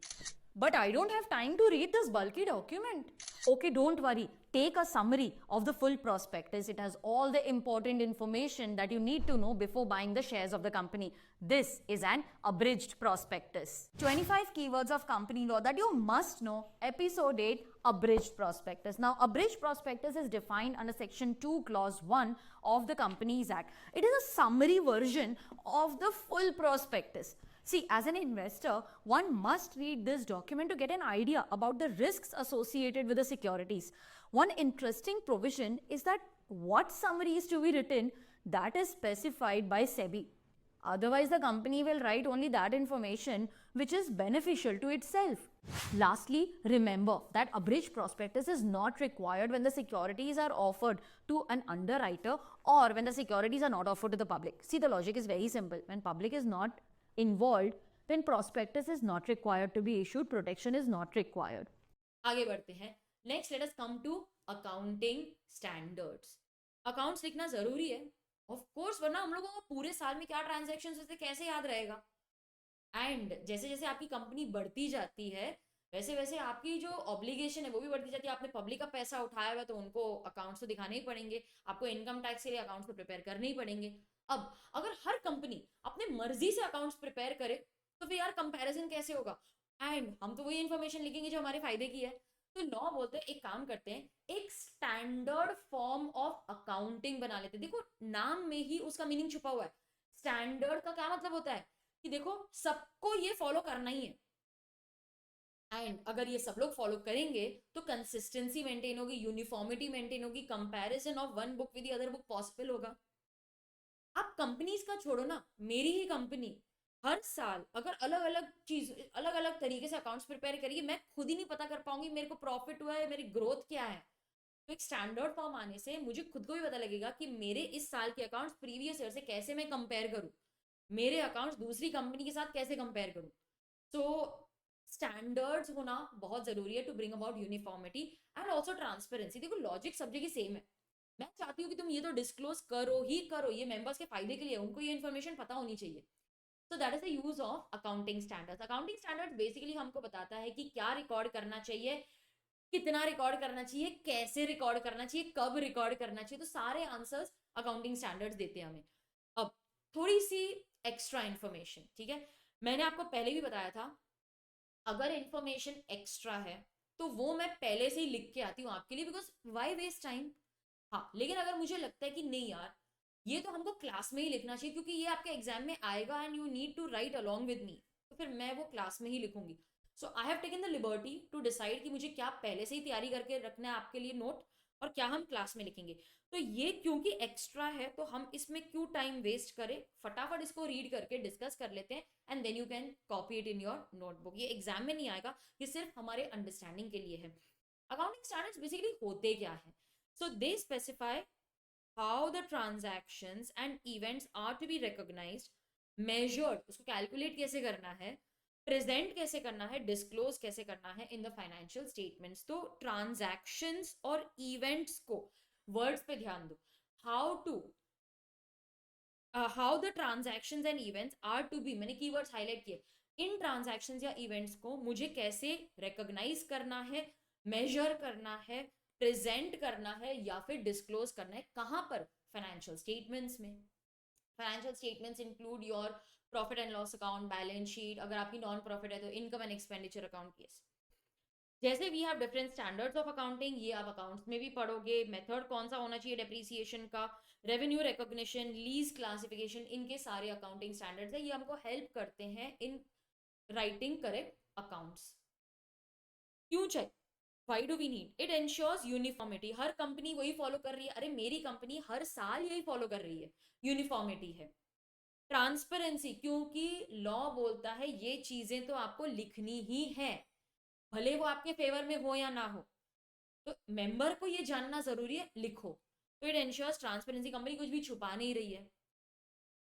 But I don't have time to read this bulky document. Okay, don't worry. Take a summary of the full prospectus. It has all the important information that you need to know before buying the shares of the company. This is an abridged prospectus. 25 keywords of company law that you must know. Episode 8, abridged prospectus. Now, abridged prospectus is defined under section 2 clause 1 of the Companies Act. It is a summary version of the full prospectus. See, as an investor, one must read this document to get an idea about the risks associated with the securities. One interesting provision is that what summary is to be written, that is specified by SEBI. Otherwise, the company will write only that information which is beneficial to itself. Lastly, remember that a bridge prospectus is not required when the securities are offered to an underwriter or when the securities are not offered to the public. See, the logic is very simple. When public is not involved, then prospectus is not required to be issued, protection is not required. आगे बढ़ते हैं. Next, let us come to accounting standards. Accounts लिखना जरूरी है, of course, वरना हम लोगों को पूरे साल में क्या ट्रांजैक्शन होते कैसे याद रहेगा. एंड जैसे जैसे आपकी कंपनी बढ़ती जाती है वैसे वैसे आपकी जो ऑब्लिगेशन है वो भी बढ़ती जाती है. आपने पब्लिक का पैसा उठाया हुआ तो उनको अकाउंट्स तो दिखाने ही पड़ेंगे, आपको इनकम टैक्स के लिए अकाउंट्स तो प्रिपेयर करने ही पड़ेंगे. अब अगर हर कंपनी अपने मर्जी से अकाउंट्स प्रिपेयर करे तो फिर यार कंपैरिजन कैसे होगा. एंड हम तो वही इन्फॉर्मेशन लिखेंगे जो हमारे फायदे की है. तो लॉ बोलते हैं एक काम करते हैं, एक स्टैंडर्ड फॉर्म ऑफ अकाउंटिंग बना लेते हैं. देखो नाम में ही उसका मीनिंग छुपा हुआ है. स्टैंडर्ड का क्या मतलब होता है कि देखो सबको ये फॉलो करना ही है. एंड अगर ये सब लोग फॉलो करेंगे तो कंसिस्टेंसी मेंटेन होगी, यूनिफॉर्मिटी मेंटेन होगी, comparison of one book with the other book possible होगा. आप कंपनीज का छोड़ो ना, मेरी ही कंपनी हर साल अगर अलग अलग चीज अलग अलग तरीके से अकाउंट्स प्रिपेयर करेगी, मैं खुद ही नहीं पता कर पाऊंगी मेरे को प्रॉफिट हुआ है, मेरी ग्रोथ क्या है. तो एक स्टैंडर्ड फॉर्म आने से मुझे खुद को भी पता लगेगा कि मेरे इस साल के अकाउंट्स प्रीवियस ईयर से कैसे मैं कंपेयर करूं, मेरे अकाउंट्स दूसरी कंपनी के साथ कैसे कंपेयर करूं. सो स्टैंडर्ड्स होना बहुत जरूरी है to bring about uniformity and also transparency. देखो लॉजिक सब जगह सेम है. मैं चाहती हूँ कि तुम ये तो डिस्क्लोज करो ही करो, ये मेंबर्स के फायदे के लिए, उनको ये इन्फॉर्मेशन पता होनी चाहिए. सो that is the use of accounting standards. Accounting standards basically हमको बताता है कि क्या रिकॉर्ड करना चाहिए, कितना रिकॉर्ड करना चाहिए, कैसे रिकॉर्ड करना चाहिए, कब रिकॉर्ड करना चाहिए. तो सारे आंसर्स अकाउंटिंग स्टैंडर्ड्स देते हैं हमें. अब थोड़ी सी एक्स्ट्रा इन्फॉर्मेशन, ठीक है. मैंने आपको पहले भी बताया था अगर इन्फॉर्मेशन एक्स्ट्रा है तो वो मैं पहले से ही लिख के आती हूँ आपके लिए, बिकॉज वाई वेस्ट टाइम. हाँ, लेकिन अगर मुझे लगता है कि नहीं यार ये तो हमको क्लास में ही लिखना चाहिए क्योंकि ये आपके एग्जाम में आएगा and you need to write along with me, तो फिर मैं वो क्लास में ही लिखूंगी. So I have taken the liberty to decide कि मुझे क्या पहले से ही तैयारी करके रखना है आपके लिए नोट और क्या हम क्लास में लिखेंगे. तो ये क्योंकि एक्स्ट्रा है तो हम इसमें क्यों टाइम वेस्ट करें, फटाफट इसको रीड करके डिस्कस कर लेते हैं and then you can copy it in your notebook. ये एग्जाम में नहीं आएगा, ये सिर्फ हमारे अंडरस्टैंडिंग के लिए है. अकाउंटिंग स्टैंडर्ड्स बेसिकली होते क्या है. सो दे specify how the transactions and events are to be recognized, measured, उसको कैलकुलेट कैसे करना है, प्रेजेंट कैसे करना है, डिस्क्लोज कैसे करना है इन द फाइनेंशियल स्टेटमेंट्स. तो ट्रांजैक्शंस और इवेंट्स को वर्ड्स पे ध्यान दो. How to how the transactions and events are to be, मैंने कीवर्ड्स हाईलाइट किए. इन ट्रांजैक्शंस या इवेंट्स को मुझे कैसे रिकॉग्नाइज करना है, मेजर करना है, प्रेजेंट करना है या फिर डिस्क्लोज करना है. कहां पर, फाइनेंशियल स्टेटमेंट्स में. Financial statements include your profit and loss account, balance sheet, अगर आपकी नॉन प्रॉफिट है तो income and expenditure account. Yes, जैसे we have different standards of accounting, ये आप अकाउंट्स में भी पढ़ोगे. मेथड कौन सा होना चाहिए डेप्रिसिएशन का, रेवेन्यू रिकॉग्निशन, लीज क्लासिफिकेशन, इनके सारे अकाउंटिंग स्टैंडर्ड्स है. ये हमको हेल्प करते हैं इन राइटिंग करेक्ट अकाउंट्स. क्यों चाहिए, why do we need it, ensures uniformity. हर कंपनी वही फॉलो कर रही है, अरे मेरी कंपनी हर साल यही फॉलो कर रही है, यूनिफॉर्मिटी है. ट्रांसपेरेंसी, क्योंकि लॉ बोलता है ये चीजें तो आपको लिखनी ही है, भले वो आपके फेवर में हो या ना हो, तो मेंबर को ये जानना जरूरी है, लिखो. तो इट एंश्योर्स ट्रांसपेरेंसी, कंपनी कुछ भी छुपा नहीं रही है.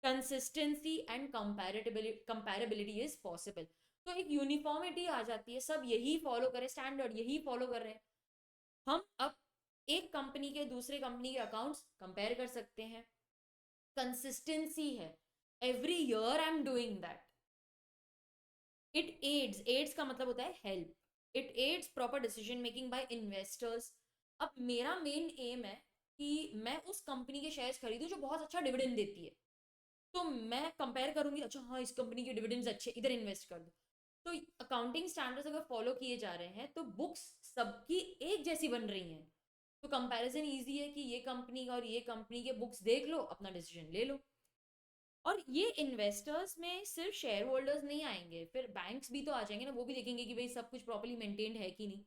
Consistency and comparability is possible. तो एक यूनिफॉर्मिटी आ जाती है, सब यही फॉलो करें, स्टैंडर्ड यही फॉलो कर रहे हैं. हम अब एक कंपनी के दूसरे कंपनी के अकाउंट्स कंपेयर कर सकते हैं. कंसिस्टेंसी है, every year I am doing that. It aids का मतलब होता है help. It aids proper decision making by investors. अब मेरा मेन एम है कि मैं उस कंपनी के शेयर्स खरीदूं जो बहुत अच्छा डिविडेंड देती है, तो मैं कंपेयर करूंगी, अच्छा हाँ इस कंपनी के डिविडेंड्स अच्छे, इधर इन्वेस्ट कर दो. तो अकाउंटिंग स्टैंडर्ड्स अगर फॉलो किए जा रहे हैं तो बुक्स सबकी एक जैसी बन रही हैं, तो कंपैरिजन इजी है कि ये कंपनी और ये कंपनी के बुक्स देख लो, अपना डिसीजन ले लो. और ये इन्वेस्टर्स में सिर्फ शेयर होल्डर्स नहीं आएंगे, फिर बैंक्स भी तो आ जाएंगे ना, वो भी देखेंगे कि भाई सब कुछ प्रॉपर्ली मेंटेन्ड है कि नहीं.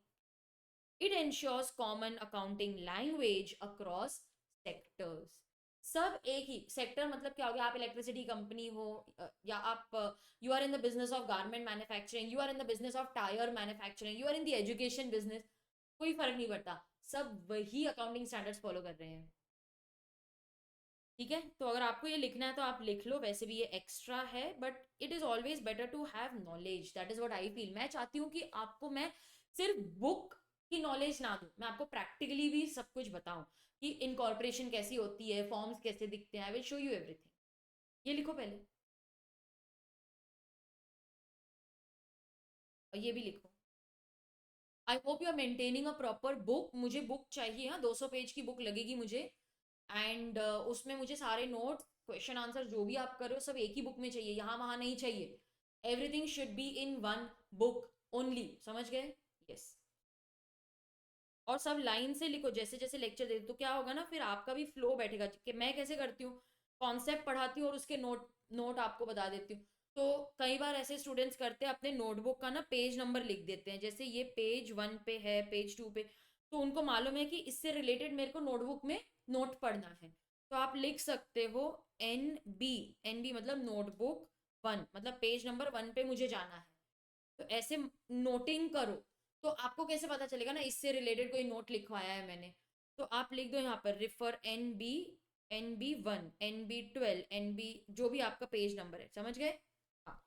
It ensures common accounting language across sectors. सब एक ही सेक्टर, मतलब क्या हो गया, आप इलेक्ट्रिसिटी कंपनी हो, या आप you are in the business of garment manufacturing, you are in the business of tyre manufacturing, you are in the education business, कोई फर्क नहीं पड़ता, सब वही अकाउंटिंग स्टैंडर्ड्स फॉलो कर रहे हैं। ठीक है, तो अगर आपको ये लिखना है तो आप लिख लो, वैसे भी ये एक्स्ट्रा है, but it is always better to have knowledge, that is what I feel. मैं चाहती हूँ कि आपको मैं सिर्फ बुक की नॉलेज ना दूं, मैं आपको प्रैक्टिकली भी सब कुछ बताऊं कि इनकॉर्पोरेशन कैसी होती है, फॉर्म्स कैसे दिखते हैं, I will show you everything. ये लिखो पहले, और ये भी लिखो। I hope you are maintaining a proper book, मुझे बुक चाहिए, हाँ 200 पेज की बुक लगेगी मुझे, एंड उसमें मुझे सारे नोट, क्वेश्चन आंसर जो भी आप कर रहे हो सब एक ही बुक में चाहिए, यहाँ वहां नहीं चाहिए, everything should be in one book only, समझ गए? यस। और सब लाइन से लिखो, जैसे जैसे लेक्चर दे तो क्या होगा ना, फिर आपका भी फ्लो बैठेगा, कि मैं कैसे करती हूँ, कॉन्सेप्ट पढ़ाती हूँ और उसके नोट नोट आपको बता देती हूँ। तो कई बार ऐसे स्टूडेंट्स करते हैं, अपने नोटबुक का ना पेज नंबर लिख देते हैं, जैसे ये पेज 1 पे है, पेज 2 पे, तो उनको मालूम है कि इससे रिलेटेड मेरे को नोटबुक में नोट पढ़ना है, तो आप लिख सकते हो NB, NB मतलब नोटबुक 1, मतलब पेज नंबर 1 पे मुझे जाना है, तो ऐसे नोटिंग करो, तो आपको कैसे पता चलेगा ना इससे रिलेटेड कोई नोट लिखवाया है मैंने, तो आप लिख दो यहाँ पर refer NB, NB1, NB12, NB, जो भी आपका पेज नंबर है, समझ गए? हाँ।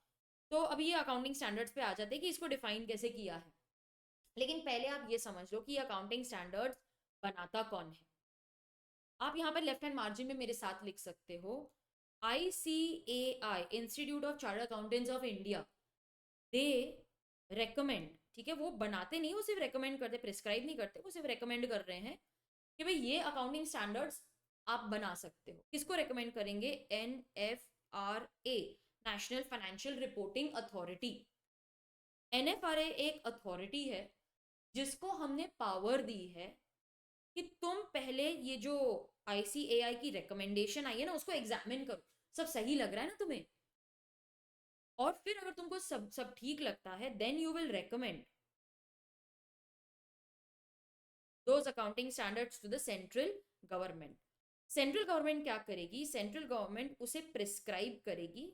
तो अभी ये अकाउंटिंग स्टैंडर्ड्स पे आ जाते हैं कि इसको डिफाइन कैसे किया है, लेकिन पहले आप ये समझ लो कि अकाउंटिंग स्टैंडर्ड्स बनाता कौन है। आप यहाँ पर लेफ्ट हैंड मार्जिन में मेरे साथ लिख सकते हो, ICAI, institute of chartered accountants of India, they recommend, ठीक है, वो बनाते नहीं, वो सिर्फ रेकमेंड करते, प्रिस्क्राइब नहीं करते, वो सिर्फ रेकमेंड कर रहे हैं कि भाई ये अकाउंटिंग स्टैंडर्ड्स आप बना सकते हो। किसको रेकमेंड करेंगे? NFRA, national financial reporting authority. NFRA एक अथॉरिटी है जिसको हमने पावर दी है कि तुम पहले ये जो ICAI की रिकमेंडेशन आई है ना, उसको एग्जामिन करो, सब सही लग रहा है ना तुम्हें, और फिर अगर तुमको सब सब ठीक लगता है, then you will recommend those accounting standards to the central government. Central government क्या करेगी? सेंट्रल गवर्नमेंट उसे प्रिस्क्राइब करेगी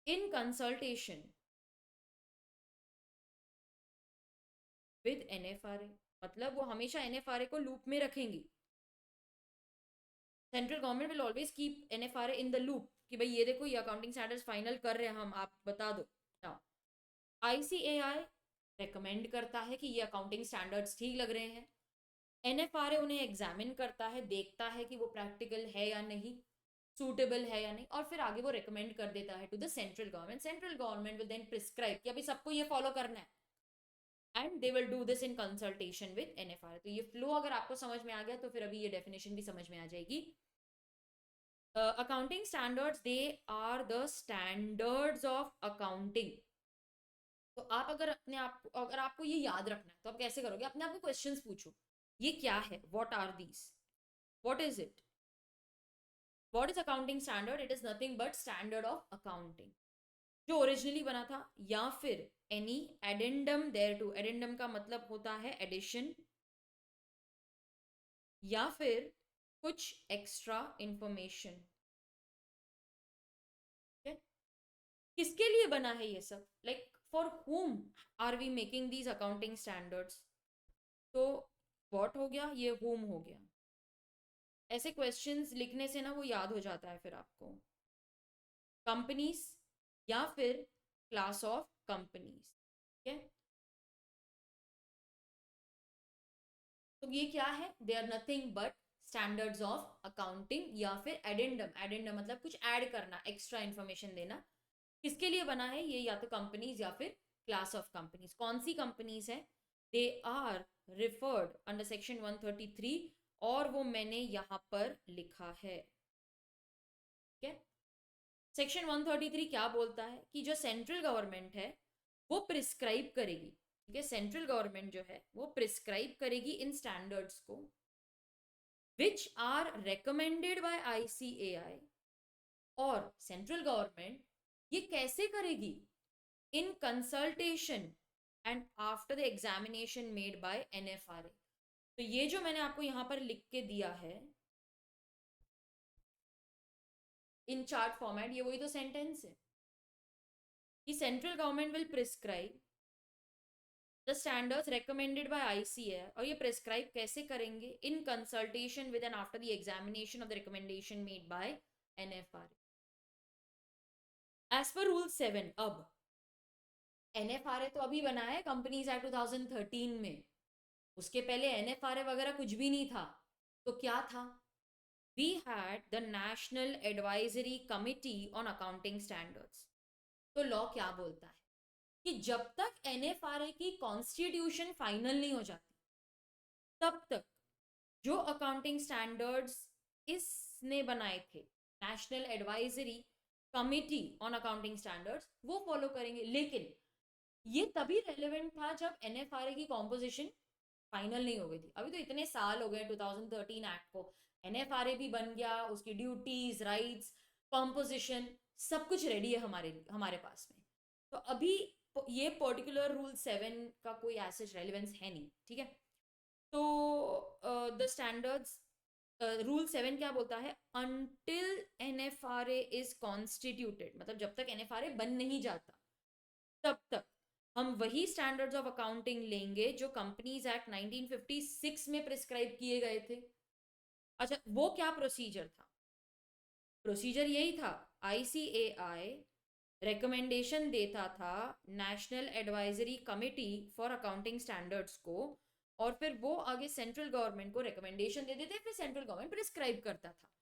इन कंसल्टेशन विद NFRA, मतलब वो हमेशा NFRA को लूप में रखेंगी। Central government will always keep NFRA in the loop कि भाई ये देखो ये अकाउंटिंग स्टैंडर्ड्स फाइनल कर रहे हैं हम, आप बता दो। नाउ ICAI रेकमेंड करता है कि ये अकाउंटिंग स्टैंडर्ड्स ठीक लग रहे हैं, NFRA उन्हें एग्जामिन करता है, देखता है कि वो प्रैक्टिकल है या नहीं, सूटेबल है या नहीं, और फिर आगे वो रेकमेंड कर देता है to the central government. Central government will then prescribe कि अभी सबको ये फॉलो करना है, and they will do this in consultation with NFRA। तो ये फ्लो अगर आपको समझ में आ गया तो फिर अभी ये डेफिनेशन भी समझ में आ जाएगी। Accounting standards, they are the standards of accounting. तो आप अगर अपने आप, अगर आपको ये याद रखना है तो आप कैसे करोगे? अपने आप को क्वेश्चंस पूछो, ये क्या है, what are these, what is it, what is accounting standard? It is nothing but standard of accounting जो ओरिजिनली बना था, या फिर any addendum thereto, addendum का मतलब होता है एडिशन, या फिर कुछ एक्स्ट्रा इंफॉर्मेशन। किसके लिए बना है ये सब? Like for whom are we making these accounting standards? तो व्हाट हो गया, ये हुम हो गया। ऐसे क्वेश्चंस लिखने से ना वो याद हो जाता है फिर आपको। कंपनीज या फिर क्लास ऑफ कंपनीज, ठीक है? तो ये क्या है? They are nothing but standards of accounting, या फिर एडेंडम, एडेंडम मतलब कुछ ऐड करना, एक्स्ट्रा इंफॉर्मेशन देना। किसके लिए बना है ये? या तो कंपनीज या फिर क्लास ऑफ कंपनीज। कौन सी कंपनीज है? They are referred under section 133, और वो मैंने यहां पर लिखा है, ठीक है? सेक्शन 133 क्या बोलता है कि जो सेंट्रल गवर्नमेंट है वो प्रिस्क्राइब करेगी, ठीक है, सेंट्रल गवर्नमेंट जो है वो प्रिस्क्राइब करेगी इन स्टैंडर्ड्स को, which are recommended by ICAI, और सेंट्रल गवर्नमेंट ये कैसे करेगी? In consultation and after the examination made by NFRA। तो ये जो मैंने आपको यहाँ पर लिख के दिया है, इन चार्ट फॉर्मेट, ये वही तो सेंटेंस है कि central government will prescribe the standards recommended by ICAI, और ये प्रिस्क्राइब कैसे करेंगे, in consultation with and after the examination of the recommendation made by NFRA as per rule 7। अब एनएफआरए तो अभी बना है कंपनीज एक्ट 2013 में, उसके पहले एनएफआरए वगैरह कुछ भी नहीं था। तो क्या था? We had the national advisory committee on accounting standards. तो लॉ क्या बोलता है कि जब तक एनएफआरए की कॉन्स्टिट्यूशन फाइनल नहीं हो जाती, तब तक जो अकाउंटिंग स्टैंडर्ड्स इसने बनाए थे, national advisory committee on accounting standards, वो फॉलो करेंगे। लेकिन ये तभी रेलेवेंट था जब एनएफआरए की कॉम्पोजिशन फाइनल नहीं हो गई थी। अभी तो इतने साल हो गए 2013 एक्ट को, एनएफआरए भी बन गया, उसकी ड्यूटीज, राइट्स, कॉम्पोजिशन, सब कुछ रेडी है हमारे पास में। तो अभी ये पर्टिकुलर रूल 7 का कोई ऐसे रेलिवेंस है नहीं, ठीक है। तो द स्टैंडर्ड्स, रूल 7 क्या बोलता है, अनटिल एनएफआरए इज कॉन्स्टिट्यूटेड, मतलब जब तक एनएफआरए बन नहीं जाता तब तक हम वही स्टैंडर्ड्स ऑफ अकाउंटिंग लेंगे जो कंपनीज एक्ट 1956 में प्रिस्क्राइब किए गए थे। अच्छा, वो क्या प्रोसीजर था? प्रोसीजर यही था, आईसीएआई रिकमेंडेशन देता था national advisory committee for accounting standards को, और फिर वो आगे सेंट्रल गवर्नमेंट को रिकमेंडेशन दे देते, फिर सेंट्रल गवर्नमेंट प्रिस्क्राइब करता था।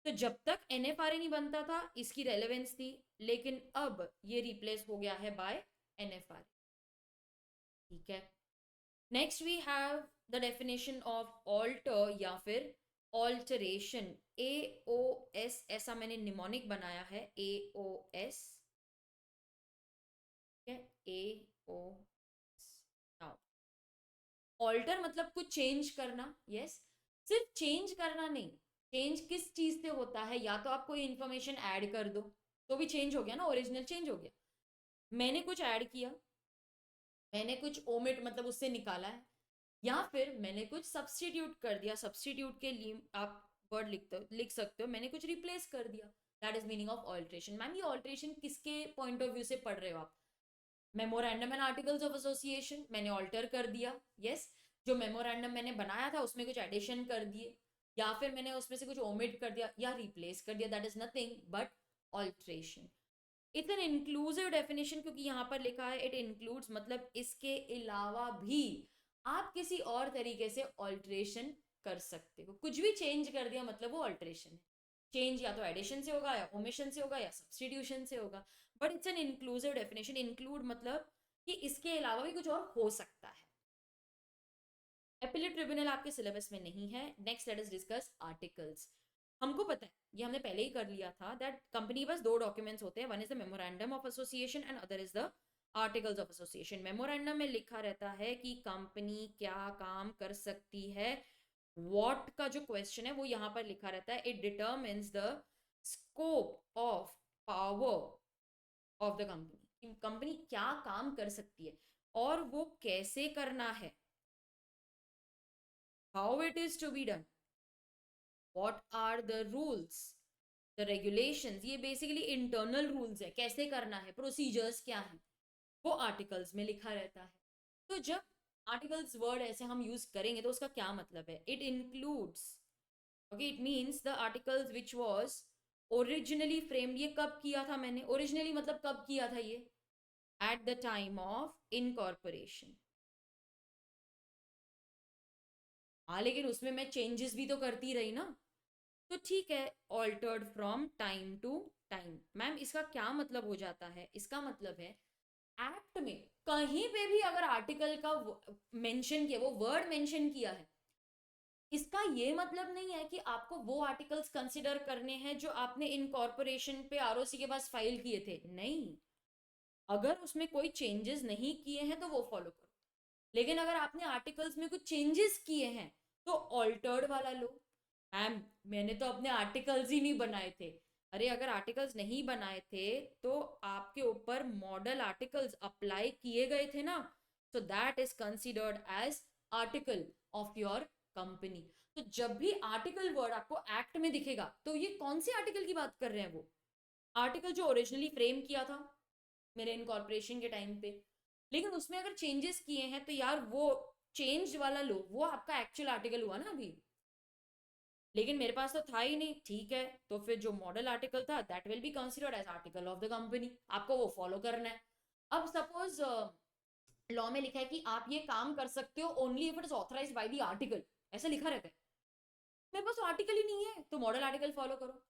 तो जब तक एनएफआरए नहीं बनता था इसकी रेलेवेंस थी, लेकिन अब ये रिप्लेस हो गया है बाय एनएफआरए, ठीक है। Next we have the definition of alter या फिर ऑल्टरेशन, ए ओ एस, ऐसा मैंने निमोनिक बनाया है, ए ओ एस, ठीक है, ए ओ। नाउ ऑल्टर मतलब कुछ चेंज करना, यस। सिर्फ चेंज करना नहीं, चेंज किस चीज से होता है, या तो आप कोई इंफॉर्मेशन ऐड कर दो तो भी चेंज हो गया ना, ओरिजिनल चेंज हो गया। मैंने कुछ ऐड किया, मैंने कुछ ओमिट मतलब उससे निकाला है, या फिर मैंने कुछ सब्सटीट्यूट कर दिया, सब्सटीट्यूट के लिए आप वर्ड लिख सकते हो, मैंने कुछ रिप्लेस कर दिया, that is meaning of alteration. Ma'am ये ऑल्ट्रेशन किसके पॉइंट ऑफ व्यू से पढ़ रहे हो आप? Memorandum and articles of association मैंने ऑल्टर कर दिया, यस। जो मेमोरेंडम मैंने बनाया था उसमें कुछ एडिशन कर दिए, या फिर मैंने उसमें से कुछ ओमिट कर दिया या रिप्लेस कर दिया, that is nothing but alteration. It's an inclusive definition, क्योंकि यहाँ पर लिखा है इट इंक्लूड्स, मतलब इसके अलावा भी आप किसी और तरीके से ऑल्ट्रेशन कर सकते हो। कुछ भी चेंज कर दिया मतलब वो ऑल्ट्रेशन है। चेंज या तो एडिशन से होगा, या ओमिशन से होगा, या सब्सटीट्यूशन से होगा, but it's an inclusive definition. Include मतलब कि इसके अलावा भी कुछ और हो सकता है। एपिलेट ट्रिब्यूनल आपके सिलेबस में नहीं है। Next let us discuss articles. हमको पता है, ये हमने पहले ही कर लिया था, दैट कंपनी के पास दो डॉक्यूमेंट्स होते हैं, one is the memorandum of association and other is the articles of association. Memorandum में लिखा रहता है कि कंपनी क्या काम कर सकती है, व्हाट का जो क्वेश्चन है वो यहाँ पर लिखा रहता है, it determines the scope of power of the company, company क्या काम कर सकती है और वो कैसे करना है, how it is to be done, what are the rules, the regulations, ये बेसिकली इंटरनल रूल्स है, कैसे करना है, प्रोसीजर्स क्या है, वो आर्टिकल्स में लिखा रहता है। तो जब आर्टिकल्स वर्ड ऐसे हम यूज करेंगे तो उसका क्या मतलब है, it includes, okay, it means the articles which was originally framed. ये कब किया था मैंने, ओरिजिनली मतलब कब किया था ये, at the time of incorporation. हाँ लेकिन उसमें मैं चेंजेस भी तो करती रही ना, तो ठीक है, altered from time to time. Ma'am इसका क्या मतलब हो जाता है, इसका मतलब है एक्ट में कहीं पे भी अगर आर्टिकल का मेंशन किया, वो वर्ड मेंशन किया है, इसका ये मतलब नहीं है कि आपको वो आर्टिकल्स कंसिडर करने हैं जो आपने इनकॉर्पोरेशन पे आरओसी के पास फाइल किए थे, नहीं। अगर उसमें कोई चेंजेस नहीं किए हैं तो वो फॉलो करो, लेकिन अगर आपने आर्टिकल्स में कुछ चेंजेस किए हैं तो ऑल्टर्ड वाला लो। मैम मैंने तो अपने आर्टिकल्स ही नहीं बनाए थे, अरे अगर आर्टिकल्स नहीं बनाए थे तो आपके ऊपर मॉडल आर्टिकल्स अप्लाई किए गए थे ना, so that is considered as article of your company. तो जब भी आर्टिकल वर्ड आपको एक्ट में दिखेगा तो ये कौन से आर्टिकल की बात कर रहे हैं? वो आर्टिकल जो ओरिजिनली फ्रेम किया था मेरे इनकॉर्पोरेशन के टाइम पे, लेकिन उसमें अगर चेंजेस किए हैं तो यार वो चेंज वाला लो, वो आपका एक्चुअल आर्टिकल हुआ ना अभी। लेकिन मेरे पास तो था ही नहीं, ठीक है, तो फिर जो मॉडल आर्टिकल था that will be considered as article of the company, आपको वो फॉलो करना है। अब सपोज लॉ में लिखा है कि आप ये काम कर सकते हो only if it is authorised by the article, ऐसा लिखा रहता है। मेरे पास आर्टिकल ही नहीं है, तो मॉडल आर्टिकल फॉलो करो।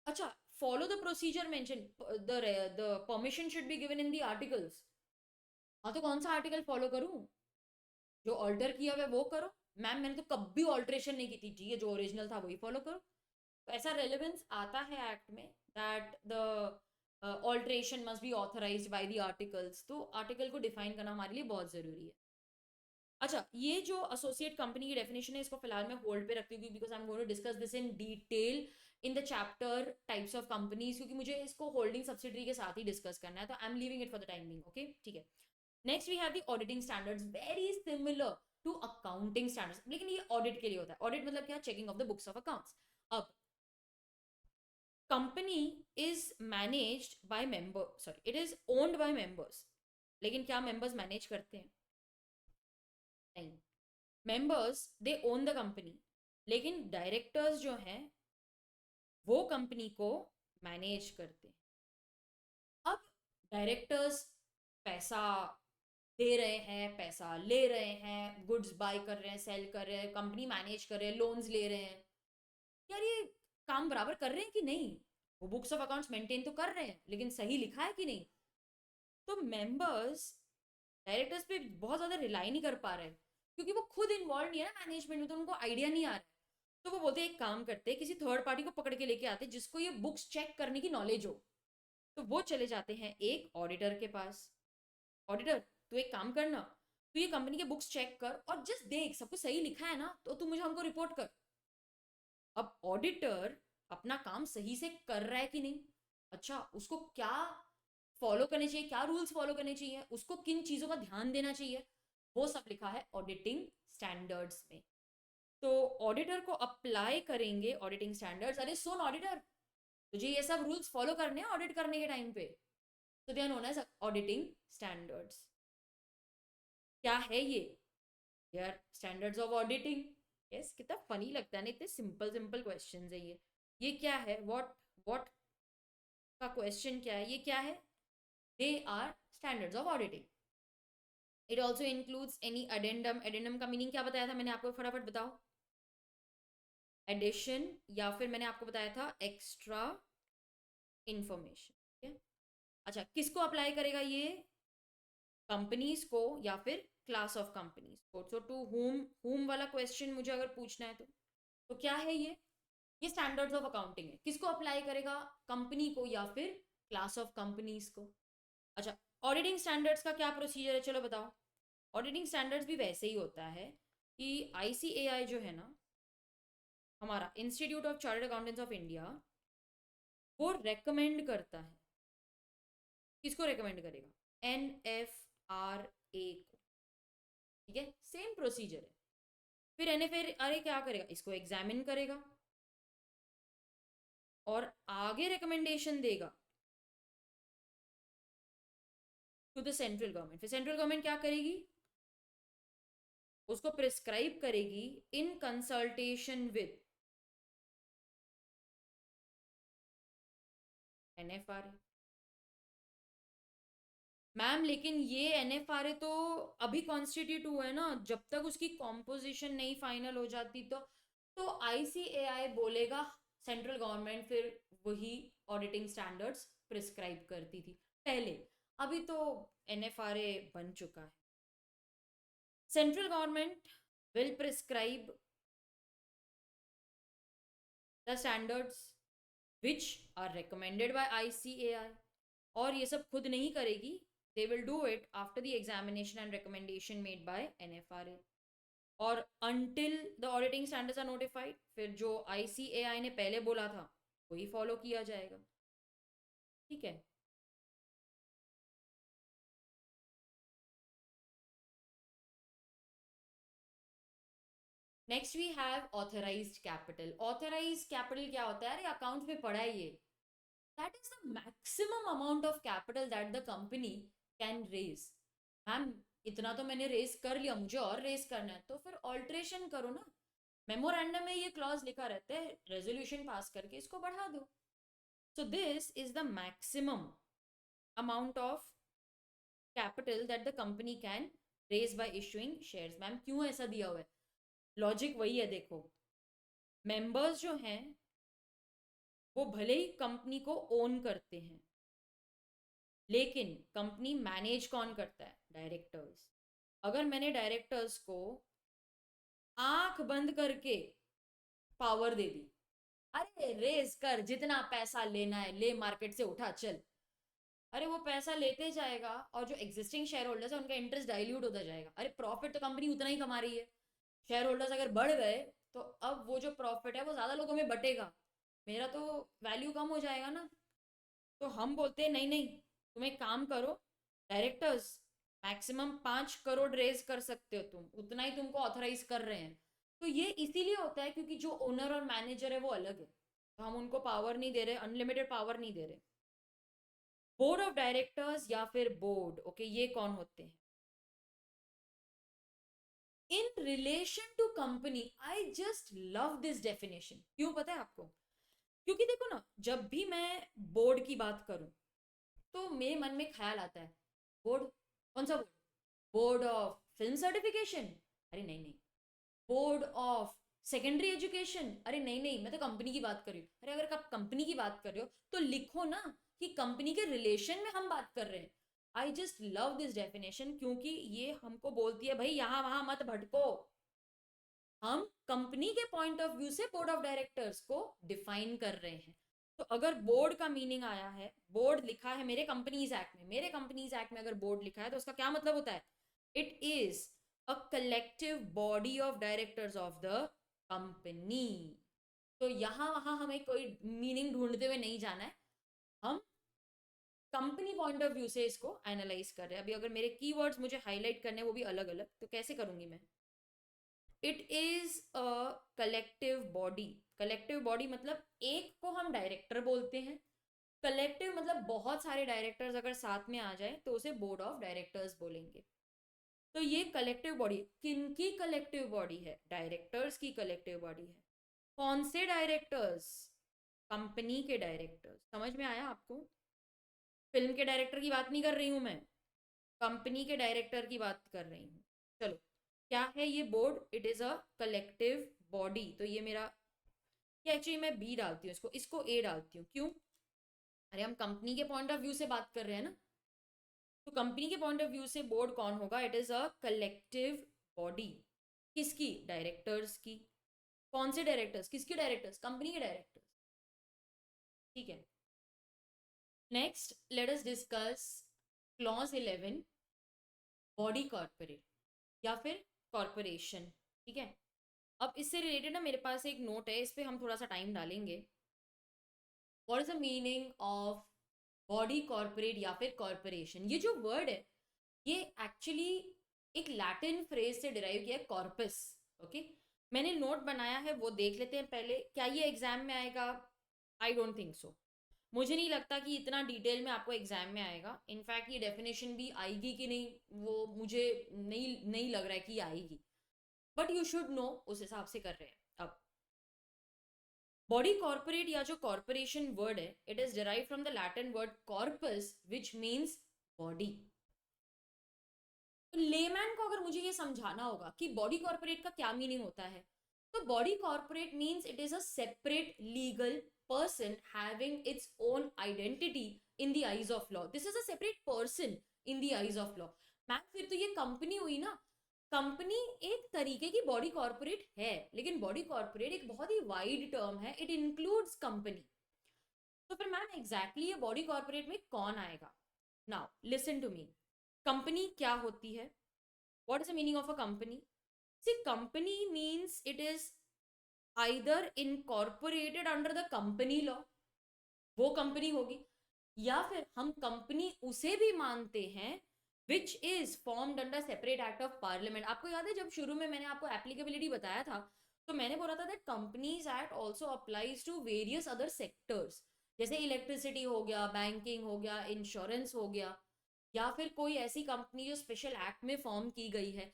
अच्छा, follow the procedure mention, the permission should be given in the articles. हाँ, तो कौन सा आर्टिकल फॉलो करूं? जो ऑल्टर किया हुआ है वो करो। मैम मैंने तो कभी ऑल्ट्रेशन नहीं की थी जी, ये जो ओरिजिनल था वही फॉलो करो। तो ऐसा रेलेवेंस आता है एक्ट में that the alteration must be authorised by the articles, तो आर्टिकल को डिफाइन करना हमारे लिए बहुत जरूरी है। अच्छा, ये जो एसोसिएट कंपनी की डेफिनेशन है इसको फिलहाल मैं होल्ड पे रखती हूँ because I am going to discuss this in detail in the chapter types of companies, क्योंकि मुझे इसको होल्डिंग सब्सिडरी के साथ ही डिस्कस करना है, तो I am leaving it for the time being. Okay, ठीक है। Next we have the auditing standards, very similar to accounting standards, लेकिन ये ऑडिट के लिए होता है। ऑडिट मतलब क्या? Checking of the books of accounts. अब company is managed by member, sorry it is owned by members, लेकिन क्या मेंबर्स मैनेज करते हैं? नहीं, members they own the company, लेकिन डायरेक्टर्स जो हैं वो कंपनी को मैनेज करते हैं। अब डायरेक्टर्स पैसा दे रहे हैं, पैसा ले रहे हैं, गुड्स बाय कर रहे हैं, सेल कर रहे हैं, कंपनी मैनेज कर रहे हैं, लोन्स ले रहे हैं, यार ये काम बराबर कर रहे हैं कि नहीं? वो बुक्स ऑफ अकाउंट्स मेंटेन तो कर रहे हैं, लेकिन सही लिखा है कि नहीं? तो मेंबर्स डायरेक्टर्स पे बहुत ज्यादा रिलाई नहीं कर पा रहे, क्योंकि वो खुद इन्वॉल्व नहीं है ना मैनेजमेंट में, तो उनको आइडिया नहीं आ रहा है। तो वो बोलते हैं एक काम करते हैं, किसी थर्ड पार्टी को पकड़ के लेके आते जिसको ये बुक्स चेक करने की नॉलेज हो। तो वो चले जाते हैं एक ऑडिटर के पास। ऑडिटर, तू एक काम करना, तू ये कंपनी के बुक्स चेक कर और जस्ट देख सब कुछ सही लिखा है ना, तो तू मुझे हमको रिपोर्ट कर। अब ऑडिटर अपना काम सही से कर रहा है कि नहीं, अच्छा उसको क्या फॉलो करने चाहिए, क्या रूल्स फॉलो करने चाहिए, उसको किन चीजों का ध्यान देना चाहिए, वो सब लिखा है ऑडिटिंग स्टैंडर्ड्स में। तो ऑडिटर को अप्लाई करेंगे ऑडिटिंग स्टैंडर्ड्स। अरे सुन ऑडिटर, तुझे ये सब रूल्स फॉलो करने हैं ऑडिट करने के टाइम पे, तो they are known as auditing standards. क्या है ये? यार स्टैंडर्ड्स ऑफ ऑडिटिंग। यस, कितना फनी लगता है ना, इतने सिंपल सिंपल क्वेश्चन है ये क्या है? व्हाट का क्वेश्चन क्या है? ये क्या है? They are standards of auditing. It also includes any addendum. Addendum का मीनिंग क्या बताया था मैंने आपको, फटाफट बताओ। एडिशन, या फिर मैंने आपको बताया था एक्स्ट्रा इंफॉर्मेशन। ठीक है। अच्छा, किसको अप्लाई करेगा ये? कंपनीज को या फिर क्लास ऑफ कंपनीज को। सो टू हुम वाला क्वेश्चन मुझे अगर पूछना है तो क्या है ये स्टैंडर्ड्स ऑफ अकाउंटिंग है। किसको अप्लाई करेगा? कंपनी को या फिर क्लास ऑफ कंपनीज को। अच्छा, ऑडिटिंग स्टैंडर्ड्स का क्या प्रोसीजर है, चलो बताओ। ऑडिटिंग स्टैंडर्ड्स भी वैसे ही होता है कि आईसीएआई जो है ना, हमारा institute of chartered accountants of India, वो रेकमेंड करता है। किसको रेकमेंड करेगा? एनएफआरए को। ठीक है, सेम प्रोसीजर है। फिर एनएफआरए अरे क्या करेगा? इसको एग्जामिन करेगा और आगे रिकमेंडेशन देगा टू द सेंट्रल गवर्नमेंट। फिर सेंट्रल गवर्नमेंट क्या करेगी? उसको प्रिस्क्राइब करेगी in consultation with NFRA. Ma'am लेकिन ये एनएफआरए तो अभी कॉन्स्टिट्यूट हुआ है ना, जब तक उसकी कॉम्पोजिशन नहीं फाइनल हो जाती तो आईसीएआई बोलेगा सेंट्रल गवर्नमेंट फिर वही ऑडिटिंग स्टैंडर्ड्स प्रिस्क्राइब करती थी पहले। अभी तो एनएफआरए बन चुका है। Central government will prescribe the standards which are recommended by ICAI, और ये सब खुद नहीं करेगी, they will do it after the examination and recommendation made by NFRA. और until the auditing standards are notified, फिर जो आईसीएआई ने पहले बोला था वही फॉलो किया जाएगा। ठीक है। Next we have authorised capital. Authorised capital क्या होता है? अरे अकाउंट में पड़ा है ये। That is the maximum amount of capital that the company can raise. Ma'am इतना तो मैंने रेज कर लिया, मुझे और रेज करना है, तो फिर ऑल्ट्रेशन करो ना। मेमोरेंडम में ये क्लॉज लिखा रहता है, रेजोल्यूशन पास करके इसको बढ़ा दो। So this is the maximum amount of capital that the company can raise by issuing shares. Ma'am क्यों ऐसा दिया हुआ है? लॉजिक वही है, देखो मेंबर्स जो हैं वो भले ही कंपनी को ओन करते हैं, लेकिन कंपनी मैनेज कौन करता है? डायरेक्टर्स। अगर मैंने डायरेक्टर्स को आंख बंद करके पावर दे दी, अरे रेज कर, जितना पैसा लेना है ले, मार्केट से उठा चल, अरे वो पैसा लेते जाएगा और जो एग्जिस्टिंग शेयर होल्डर्स है उनका इंटरेस्ट डाइल्यूट होता जाएगा। अरे प्रॉफिट तो कंपनी उतना ही कमा रही है, शेयर होल्डर्स अगर बढ़ गए तो अब वो जो प्रॉफिट है वो ज्यादा लोगों में बटेगा, मेरा तो वैल्यू कम हो जाएगा ना। तो हम बोलते हैं नहीं नहीं, तुम एक काम करो डायरेक्टर्स, मैक्सिमम 5 करोड़ रेज कर सकते हो तुम, उतना ही तुमको ऑथराइज कर रहे हैं। तो ये इसीलिए होता है क्योंकि जो ओनर और मैनेजर है वो अलग है, तो हम उनको पावर नहीं दे रहे, अनलिमिटेड पावर नहीं दे रहे। बोर्ड ऑफ डायरेक्टर्स या फिर बोर्ड, ओके, ये कौन होते हैं? In relation to company. I just love this definition. क्यों पता है आपको? क्योंकि देखो ना, जब भी मैं बोर्ड की बात करूं तो मेरे मन में ख्याल आता है, बोर्ड कौन सा board? Board of film certification? अरे नहीं नहीं। Board of secondary education? अरे नहीं नहीं, मैं तो कंपनी की बात कर रही हूँ। अरे अगर आप कंपनी की बात कर रहे हो तो लिखो ना कि कंपनी के रिलेशन में हम बात कर रहे हैं। आई जस्ट लव दिस डेफिनेशन, क्योंकि ये हमको बोलती है भाई यहां वहां मत भटको, हम कंपनी के पॉइंट ऑफ व्यू से बोर्ड ऑफ डायरेक्टर्स को डिफाइन कर रहे हैं। तो अगर बोर्ड का मीनिंग आया है, बोर्ड लिखा है मेरे कंपनीज एक्ट में, मेरे कंपनीज एक्ट में अगर बोर्ड लिखा है तो उसका क्या मतलब होता है? It is a collective body of directors of the company. तो यहां वहां हमें कोई मीनिंग ढूंढते हुए नहीं जाना है, हम कंपनी पॉइंट ऑफ व्यू से इसको एनालाइज कर रहे हैं। अभी अगर मेरे कीवर्ड्स मुझे हाईलाइट करने वो भी अलग अलग, तो कैसे करूंगी मैं? It is a collective body. Collective body मतलब एक को हम डायरेक्टर बोलते हैं, कलेक्टिव मतलब बहुत सारे डायरेक्टर्स अगर साथ में आ जाए तो उसे बोर्ड ऑफ डायरेक्टर्स बोलेंगे। तो ये कलेक्टिव बॉडी किनकी कलेक्टिव बॉडी है? डायरेक्टर्स की कलेक्टिव बॉडी है। कौन से डायरेक्टर्स? कंपनी के डायरेक्टर्स। समझ में आया आपको? फिल्म के डायरेक्टर की बात नहीं कर रही हूं मैं, कंपनी के डायरेक्टर की बात कर रही हूँ। चलो, क्या है ये board? It is a collective body. तो ये मेरा, ये एक्चुअली मैं बी डालती हूँ, इसको इसको ए डालती हूँ। क्यों? अरे हम कंपनी के पॉइंट ऑफ व्यू से बात कर रहे हैं ना, तो कंपनी के पॉइंट ऑफ व्यू से बोर्ड कौन होगा? It is a collective body. किसकी? डायरेक्टर्स की। कौन से डायरेक्टर्स? किसके डायरेक्टर्स? कंपनी के डायरेक्टर्स। ठीक है, next let us discuss clause 11, body corporate या फिर कॉर्पोरेशन। ठीक है, अब इससे रिलेटेड ना मेरे पास एक नोट है, इस पर हम थोड़ा सा टाइम डालेंगे। What is the meaning of body corporate या फिर कॉर्पोरेशन? ये जो वर्ड है ये एक्चुअली एक लैटिन फ्रेज से डिराइव किया है, कॉर्पस। ओके, मैंने नोट बनाया है, वो देख लेते हैं पहले। क्या ये एग्जाम में आएगा? I don't think so. मुझे नहीं लगता कि इतना डिटेल में आपको एग्जाम में आएगा। इनफैक्ट ये डेफिनेशन भी आएगी कि नहीं वो मुझे नहीं नहीं लग रहा है कि आएगी, बट यू शुड नो, उस हिसाब से कर रहे हैं। अब बॉडी कॉर्पोरेट या जो कॉर्पोरेशन वर्ड है, it is derive from the Latin word corpus which means body. तो लेमैन को अगर मुझे ये समझाना होगा कि बॉडी कॉर्पोरेट का क्या मीनिंग होता है, तो body corporate means it is a separate legal person having its own identity in the eyes of law. This is a separate person in the eyes of law. Ma'am फिर तो ये company हुई ना। Company एक तरीके की body corporate है, लेकिन बॉडी कॉर्पोरेट एक बहुत ही वाइड टर्म है, इट इंक्लूड्स कंपनी। तो फिर मैम एग्जैक्टली ये बॉडी कॉर्पोरेट में कौन आएगा? Now listen to me. Company क्या होती है? What is the meaning of a company? See company means it is either incorporated under the company law, वो कंपनी होगी, या फिर हम कंपनी उसे भी मानते हैं which is formed under separate act of parliament. आपको याद है जब शुरू में मैंने आपको एप्लीकेबिलिटी बताया था, तो मैंने बोला था that companies act also applies to various other sectors, जैसे इलेक्ट्रिसिटी हो गया, बैंकिंग हो गया, इंश्योरेंस हो गया, या फिर कोई ऐसी कंपनी जो स्पेशल एक्ट में फॉर्म की गई है,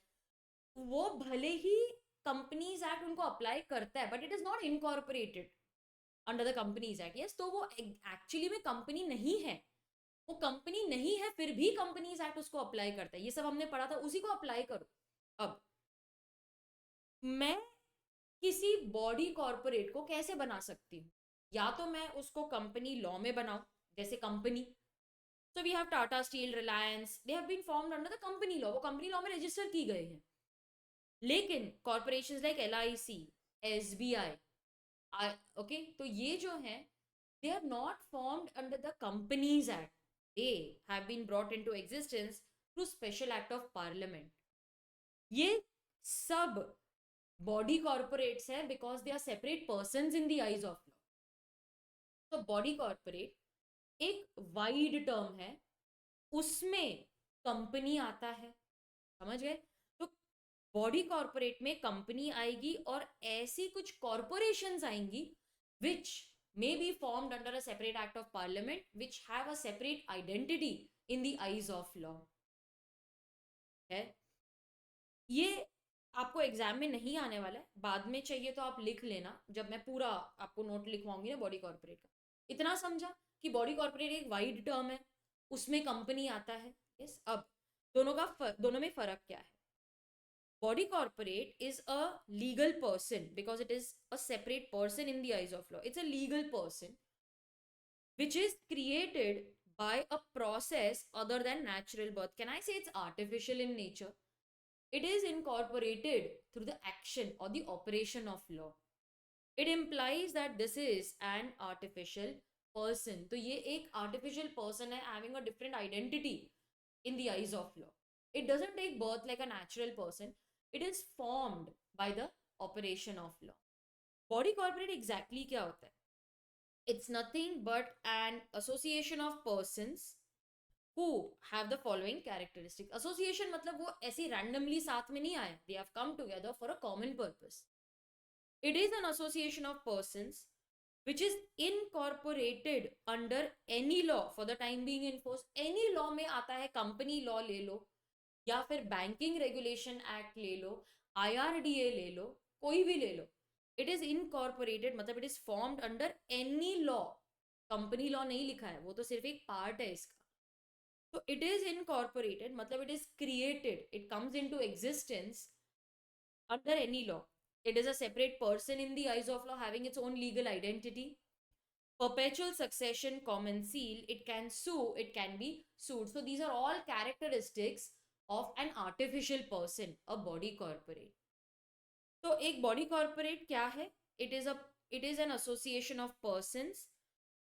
वो भले ही कंपनीज एक्ट उनको अप्लाई करता है, but it is not incorporated under the companies act. Yes, तो वो एक्चुअली में कंपनी नहीं है, वो कंपनी नहीं है, फिर भी कंपनीज एक्ट उसको अप्लाई करता है। ये सब हमने पढ़ा था, उसी को अप्लाई करो। अब मैं किसी बॉडी कॉर्पोरेट को कैसे बना सकती हूँ? या तो मैं उसको कंपनी लॉ में बनाऊं, जैसे company, so we have Tata Steel, Reliance, they have been formed under the company law, वो कंपनी लॉ में रजिस्टर की गए हैं। लेकिन corporation like LIC, SBI, okay, तो ये जो है, they are not formed under the Companies Act. They have been brought into existence through special act of parliament. ये सब बॉडी कॉर्पोरेट्स है because they are separate persons in the eyes of law. तो body corporate एक wide term है, उसमें company आता है, समझ गए? तो बॉडी कॉर्पोरेट में कंपनी आएगी और ऐसी कुछ कॉर्पोरेशंस आएंगी विच may be formed under a separate act of parliament which have a separate identity in the eyes of law। है, ये आपको एग्जाम में नहीं आने वाला है, बाद में चाहिए तो आप लिख लेना जब मैं पूरा आपको नोट लिखवाऊंगी ना बॉडी कॉर्पोरेट का। इतना समझा कि बॉडी कॉर्पोरेट एक वाइड टर्म है, उसमें कंपनी आता है। यस, अब दोनों में फर्क क्या है? Body corporate is a legal person because it is a separate person in the eyes of law. It's a legal person which is created by a process other than natural birth. Can I say it's artificial in nature? It is incorporated through the action or the operation of law. It implies that this is an artificial person. तो ये एक artificial person है having a different identity in the eyes of law. It doesn't take birth like a natural person. It is formed by the operation of law. Body corporate exactly क्या होता है? It's nothing but an association of persons who have the following characteristics. Association मतलब वो ऐसे randomly साथ में नहीं आए. They have come together for a common purpose. It is an association of persons which is incorporated under any law for the time being in force. Any law में आता है, company law ले लो, या फिर बैंकिंग रेगुलेशन एक्ट ले लो, IRDA ले लो, कोई भी ले लो, इट इज इनकॉर्पोरेटेड मतलब it is formed under any law. Company law नहीं लिखा है, वो तो सिर्फ एक पार्ट है इसका। तो इट इज इनकॉर्पोरेटेड मतलब it is created, it comes into existence under any law. It is a separate person in the eyes of law having its own legal identity. Perpetual succession, common seal, it can sue, it can be sued. So these are all characteristics of an artificial person, a body corporate. तो एक body corporate क्या है? It is an association of persons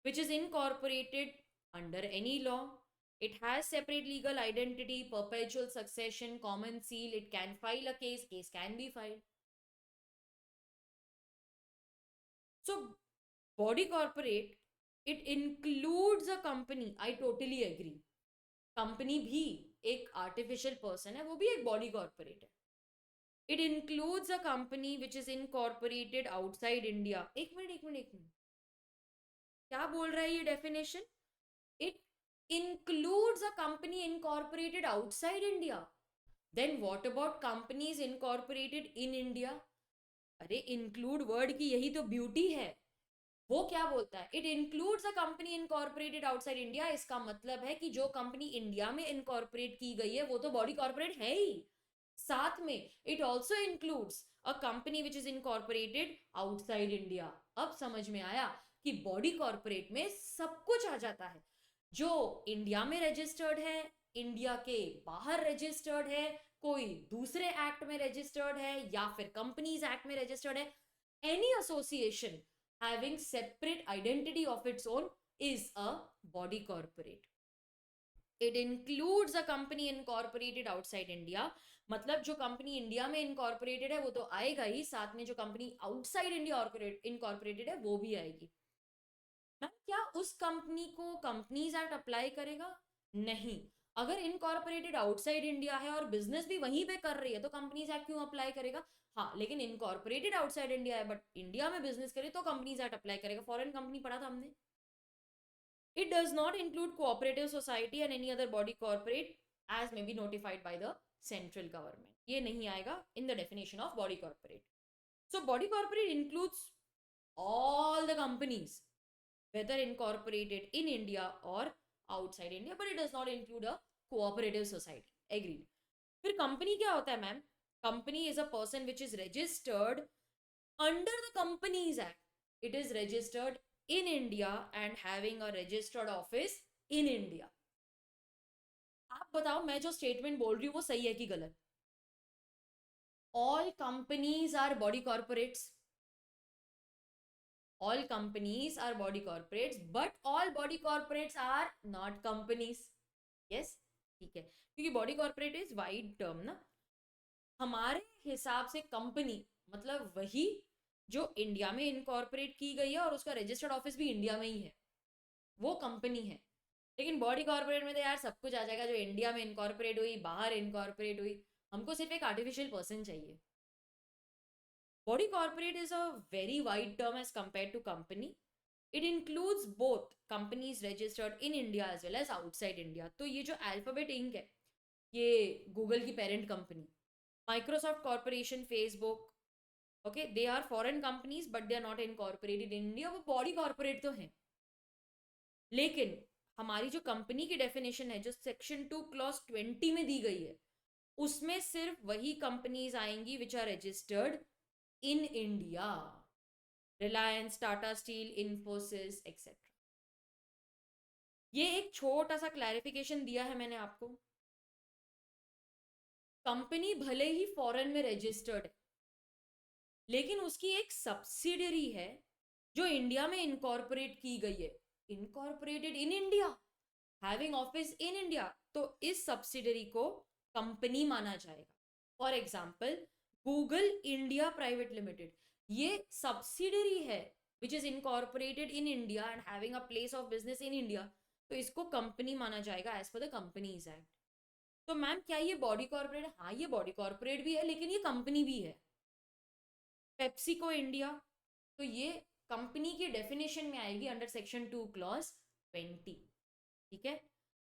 which is incorporated under any law. It has separate legal identity, perpetual succession, common seal. It can file a case, case can be filed. So body corporate, it includes a company. I totally agree. Company भी एक artificial person है, वो भी एक body corporate है। It includes a company which is incorporated outside India. एक minute, क्या बोल रहा है ये definition? It includes a company incorporated outside India. Then what about companies incorporated in India? अरे इंक्लूड वर्ड की यही तो ब्यूटी है। वो क्या बोलता है? It includes a company incorporated outside India. इसका मतलब है कि जो कंपनी इंडिया में इनकॉर्पोरेट की गई है वो तो बॉडी कॉर्पोरेट है ही, साथ में it also includes a company which is incorporated outside India. अब समझ में आया कि बॉडी कॉर्पोरेट में सब कुछ आ जाता है, जो इंडिया में रजिस्टर्ड है, इंडिया के बाहर रजिस्टर्ड है, कोई दूसरे एक्ट में रजिस्टर्ड है, या फिर कंपनीज एक्ट में रजिस्टर्ड है। Any association having separate identity of its own is a body corporate. It includes a company incorporated outside India. मतलब जो कंपनी इंडिया में इनकॉर्पोरेटेड है वो तो आएगा ही, साथ में जो कंपनी आउटसाइड इंडिया इनकॉर्पोरेटेड है वो भी आएगी। मैम क्या उस कंपनी को कंपनीज एक्ट अप्लाई करेगा? नहीं। अगर इनकॉर्पोरेटेड आउटसाइड इंडिया है और बिजनेस भी वहीं पे कर रही है तो कंपनीज एक्ट क्यों अप्लाई करेगा? हाँ, लेकिन इनकॉर्पोरेटेड आउटसाइड इंडिया है बट इंडिया में बिजनेस करे तो कंपनीज एक्ट अप्लाई करेगा। फॉरेन कंपनी पढ़ा था हमने। It does not include cooperative society and any other body corporate as may be notified by the central government. ये नहीं आएगा in the definition of body corporate. So body corporate includes all the companies, whether incorporated in India or outside India, but it does not include a cooperative society. Agreed. फिर company क्या होता है ma'am? Company is a person which is registered under the Companies Act. It is registered in India and having a registered office in India. आप बताओ मैं जो statement बोल रही हूँ वो सही है कि गलत? All companies are body corporates. All companies are body corporates, but all body corporates are not companies. Yes, ठीक है, क्योंकि body corporate is wide term ना। हमारे हिसाब से कंपनी मतलब वही जो इंडिया में इनकॉर्पोरेट की गई है और उसका रजिस्टर्ड ऑफिस भी इंडिया में ही है, वो कंपनी है। लेकिन बॉडी कॉर्पोरेट में तो यार सब कुछ आ जाएगा, जो इंडिया में इनकॉर्पोरेट हुई, बाहर इनकॉर्पोरेट हुई, हमको सिर्फ एक आर्टिफिशियल पर्सन चाहिए। Body corporate is a very wide term as compare to company. It includes both companies registered in India as well as outside India. तो ये जो अल्फाबेट इंक है, ये गूगल की parent company, Microsoft Corporation, Facebook, okay, they are foreign companies but they are not incorporated in India. वो body corporate तो हैं, लेकिन हमारी जो कंपनी की डेफिनेशन है जो सेक्शन 2 क्लॉज 20 में दी गई है, उसमें सिर्फ वही कंपनीज आएंगी which are registered in India. Reliance, Tata Steel, Infosys etcetera. ये एक छोटा सा क्लैरिफिकेशन दिया है मैंने आपको। कंपनी भले ही फॉरेन में रजिस्टर्ड है, लेकिन उसकी एक सब्सिडियरी है जो इंडिया में इनकॉर्पोरेट की गई है, incorporated in India, having office in India, तो इस सब्सिडियरी को कंपनी माना जाएगा। For example Google India private limited, ये सब्सिडियरी है which is incorporated in India and having a place of business in India, तो इसको कंपनी माना जाएगा as per the companies act. तो मैम क्या ये बॉडी कॉर्पोरेट है? हाँ, ये बॉडी कॉर्पोरेट भी है लेकिन ये कंपनी भी है। पेप्सिको इंडिया, तो ये कंपनी की डेफिनेशन में आएगी अंडर सेक्शन 2 क्लॉज 20। ठीक है,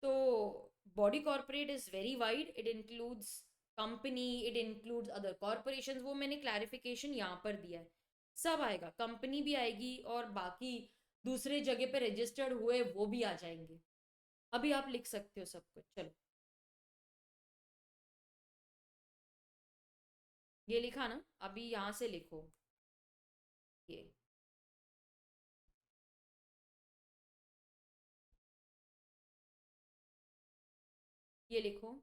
तो body corporate is very wide, it includes company, it includes other corporations, वो मैंने क्लैरिफिकेशन यहाँ पर दिया है। सब आएगा, कंपनी भी आएगी और बाकी दूसरे जगह पे रजिस्टर्ड हुए वो भी आ जाएंगे। अभी आप लिख सकते हो सब कुछ। चलो, ये लिखा ना, अभी यहाँ से लिखो ये। ये लिखो,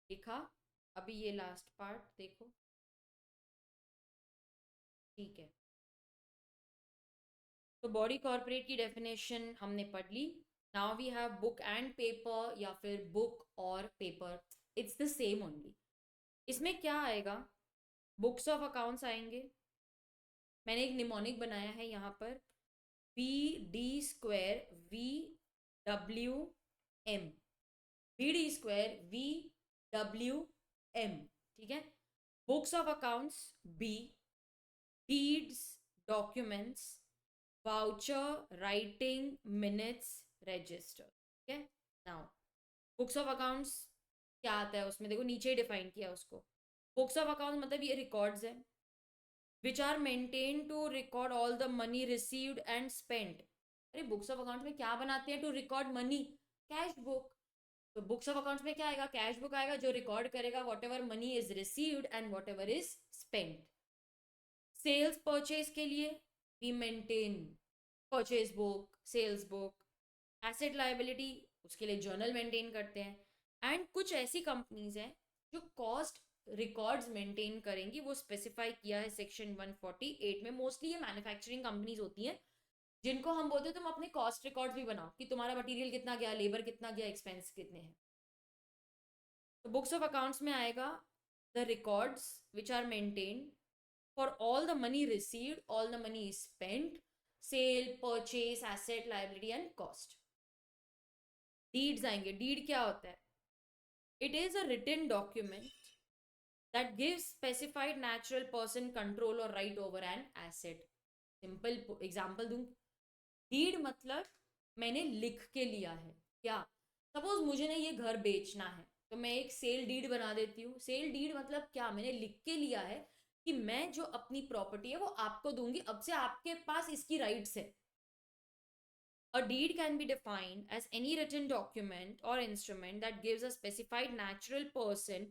लिखा। अभी ये लास्ट पार्ट देखो। ठीक है, तो बॉडी कॉर्पोरेट की डेफिनेशन हमने पढ़ ली। Now we have book and paper या फिर बुक और paper, it's the same only. इसमें क्या आएगा? बुक्स ऑफ अकाउंट्स आएंगे। मैंने एक निमोनिक बनाया है यहाँ पर, V D square V W M, V D square V W M. ठीक है, books of accounts B, deeds documents, voucher writing minutes register. ठीक है, नाउ बुक्स ऑफ अकाउंट्स क्या आता है उसमें, देखो नीचे ही डिफाइन किया उसको। बुक्स ऑफ अकाउंट्स मतलब ये रिकॉर्ड्स है which are maintain to record all the money received and spent. अरे बुक्स ऑफ अकाउंट्स में क्या बनाते हैं टू रिकॉर्ड मनी? Cash book. तो बुक्स ऑफ अकाउंट्स में क्या आएगा? कैश बुक आएगा जो रिकॉर्ड करेगा whatever money is received and whatever is spent. Sales purchase के लिए we maintain purchase book, sales book. Asset liability, उसके लिए जर्नल मेंटेन करते हैं। एंड कुछ ऐसी कंपनीज हैं जो कॉस्ट रिकॉर्ड्स मेंटेन करेंगी वो स्पेसिफाई किया है सेक्शन 148 में। मोस्टली ये मैन्युफैक्चरिंग कंपनीज होती हैं जिनको हम बोलते हैं तुम अपने कॉस्ट रिकॉर्ड्स भी बनाओ कि तुम्हारा मटेरियल कितना गया, लेबर कितना गया, एक्सपेंस कितने हैं। तो बुक्स ऑफ अकाउंट्स में आएगा the records which are maintained for all the money received, all the money spent, sale, purchase, asset, liability and cost. Deeds आएंगे। डीड क्या होता है? It is a written document that gives specified natural person control or right over an asset. Simple example दूं, deed मतलब मैंने लिख के लिया है। क्या? सपोज मुझे ना ये घर बेचना है तो मैं एक सेल डीड बना देती हूँ। सेल डीड मतलब क्या? मैंने लिख के लिया है कि मैं जो अपनी प्रॉपर्टी है वो आपको दूंगी, अब से आपके पास इसकी राइट्स है। A deed can be defined as any written document or instrument that gives a specified natural person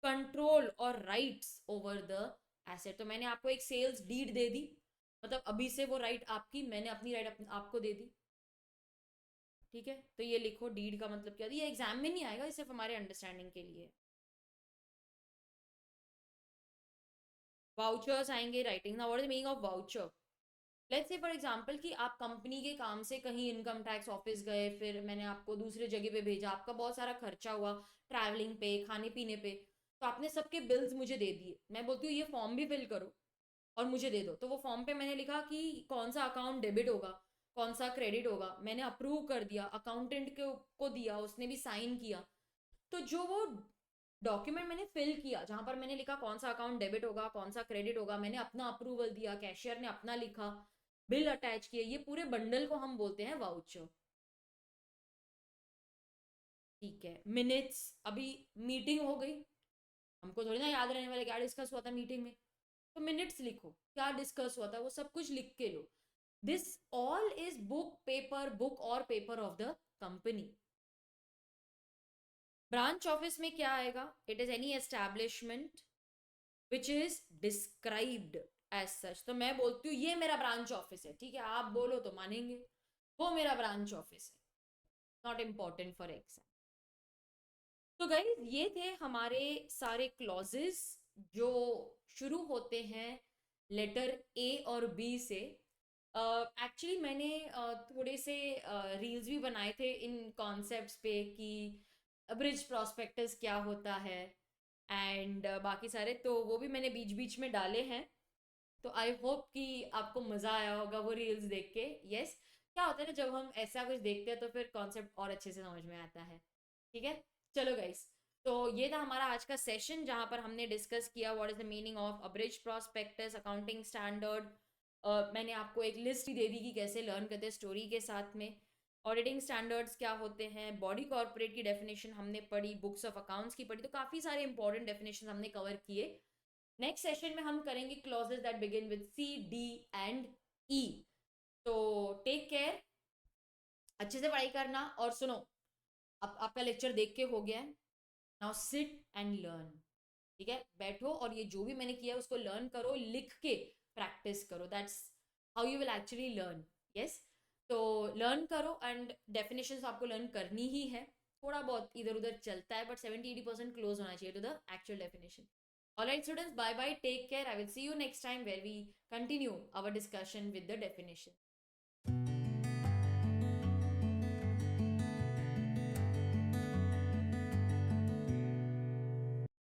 control or rights over the asset. तो मैंने आपको एक सेल्स डीड दे दी, मतलब अभी से वो राइट आपकी, मैंने अपनी राइट आपको दे दी। ठीक है, तो ये लिखो डीड का मतलब क्या। ये एग्जाम में नहीं आएगा, सिर्फ हमारे अंडरस्टैंडिंग के लिए। वाउचर्स आएंगे। Writing now what is the meaning of voucher? Let's say for example कि आप कंपनी के काम से कहीं इनकम टैक्स ऑफिस गए, फिर मैंने आपको दूसरे जगह पे भेजा, आपका बहुत सारा खर्चा हुआ ट्रैवलिंग पे, खाने पीने पे, तो आपने सबके बिल्स मुझे दे दिए। मैं बोलती हूँ ये फॉर्म भी फिल करो और मुझे दे दो। तो वो फॉर्म पे मैंने लिखा कि कौन सा अकाउंट डेबिट होगा, कौन सा क्रेडिट होगा, मैंने अप्रूव कर दिया, अकाउंटेंट को दिया, उसने भी साइन किया। तो जो वो डॉक्यूमेंट मैंने फिल किया जहां पर मैंने लिखा कौन सा अकाउंट डेबिट होगा, कौन सा क्रेडिट होगा, मैंने अपना अप्रूवल दिया, कैशियर ने अपना लिखा, बिल अटैच किए, ये पूरे बंडल को हम बोलते हैं वाउचर। ठीक है। मिनट्स, अभी मीटिंग हो गई, हमको थोड़ी ना याद रहने वाले क्या डिस्कस हुआ था मीटिंग में, तो मिनट्स लिखो क्या डिस्कस हुआ था, वो सब कुछ लिख के लो। This all is book paper, book और paper of the company. Branch office में क्या आएगा? It is any establishment which is described as such. तो मैं बोलती हूँ ये मेरा ब्रांच ऑफिस है, ठीक है, आप बोलो तो मानेंगे, वो मेरा ब्रांच ऑफिस है, नॉट इम्पॉर्टेंट फॉर एग्जाम। तो गाइस ये थे हमारे सारे क्लॉजेस जो शुरू होते हैं लेटर ए और बी से। एक्चुअली मैंने थोड़े से रील्स भी बनाए थे इन कॉन्सेप्ट्स पे कि ब्रिज प्रॉस्पेक्टस क्या होता है एंड बाकी सारे, तो वो भी मैंने बीच बीच में डाले हैं। तो आई होप कि आपको मज़ा आया होगा वो रील्स देख के। यस, क्या होता है ना जब हम ऐसा कुछ देखते हैं तो फिर कॉन्सेप्ट और अच्छे से समझ में आता है। ठीक है, चलो गाइस, तो ये था हमारा आज का सेशन जहां पर हमने डिस्कस किया what is the meaning of abridge prospectus, accounting standard. मैंने आपको एक लिस्ट ही दे दी कि कैसे लर्न करते हैं स्टोरी के साथ में। ऑडिटिंग स्टैंडर्ड्स क्या होते हैं, बॉडी कॉर्पोरेट की डेफिनेशन हमने पढ़ी, बुक्स ऑफ अकाउंट्स की पढ़ी, तो काफ़ी सारे इंपॉर्टेंट डेफिनेशन हमने कवर किए। नेक्स्ट सेशन में हम करेंगे clauses that begin with C, D and E. तो टेक केयर, अच्छे से पढ़ाई करना, और सुनो, अब आपका लेक्चर देख के हो गया है, नाउ सिट एंड लर्न। ठीक है, बैठो और ये जो भी मैंने किया है उसको लर्न करो, लिख के प्रैक्टिस करो, that's how you will actually learn. Yes, तो लर्न करो एंड डेफिनेशंस आपको लर्न करनी ही है। थोड़ा बहुत इधर उधर चलता है बट 70-80% क्लोज होना चाहिए to the actual definition. Alright students, bye bye, take care. I will see you next time where we continue our discussion with the definition.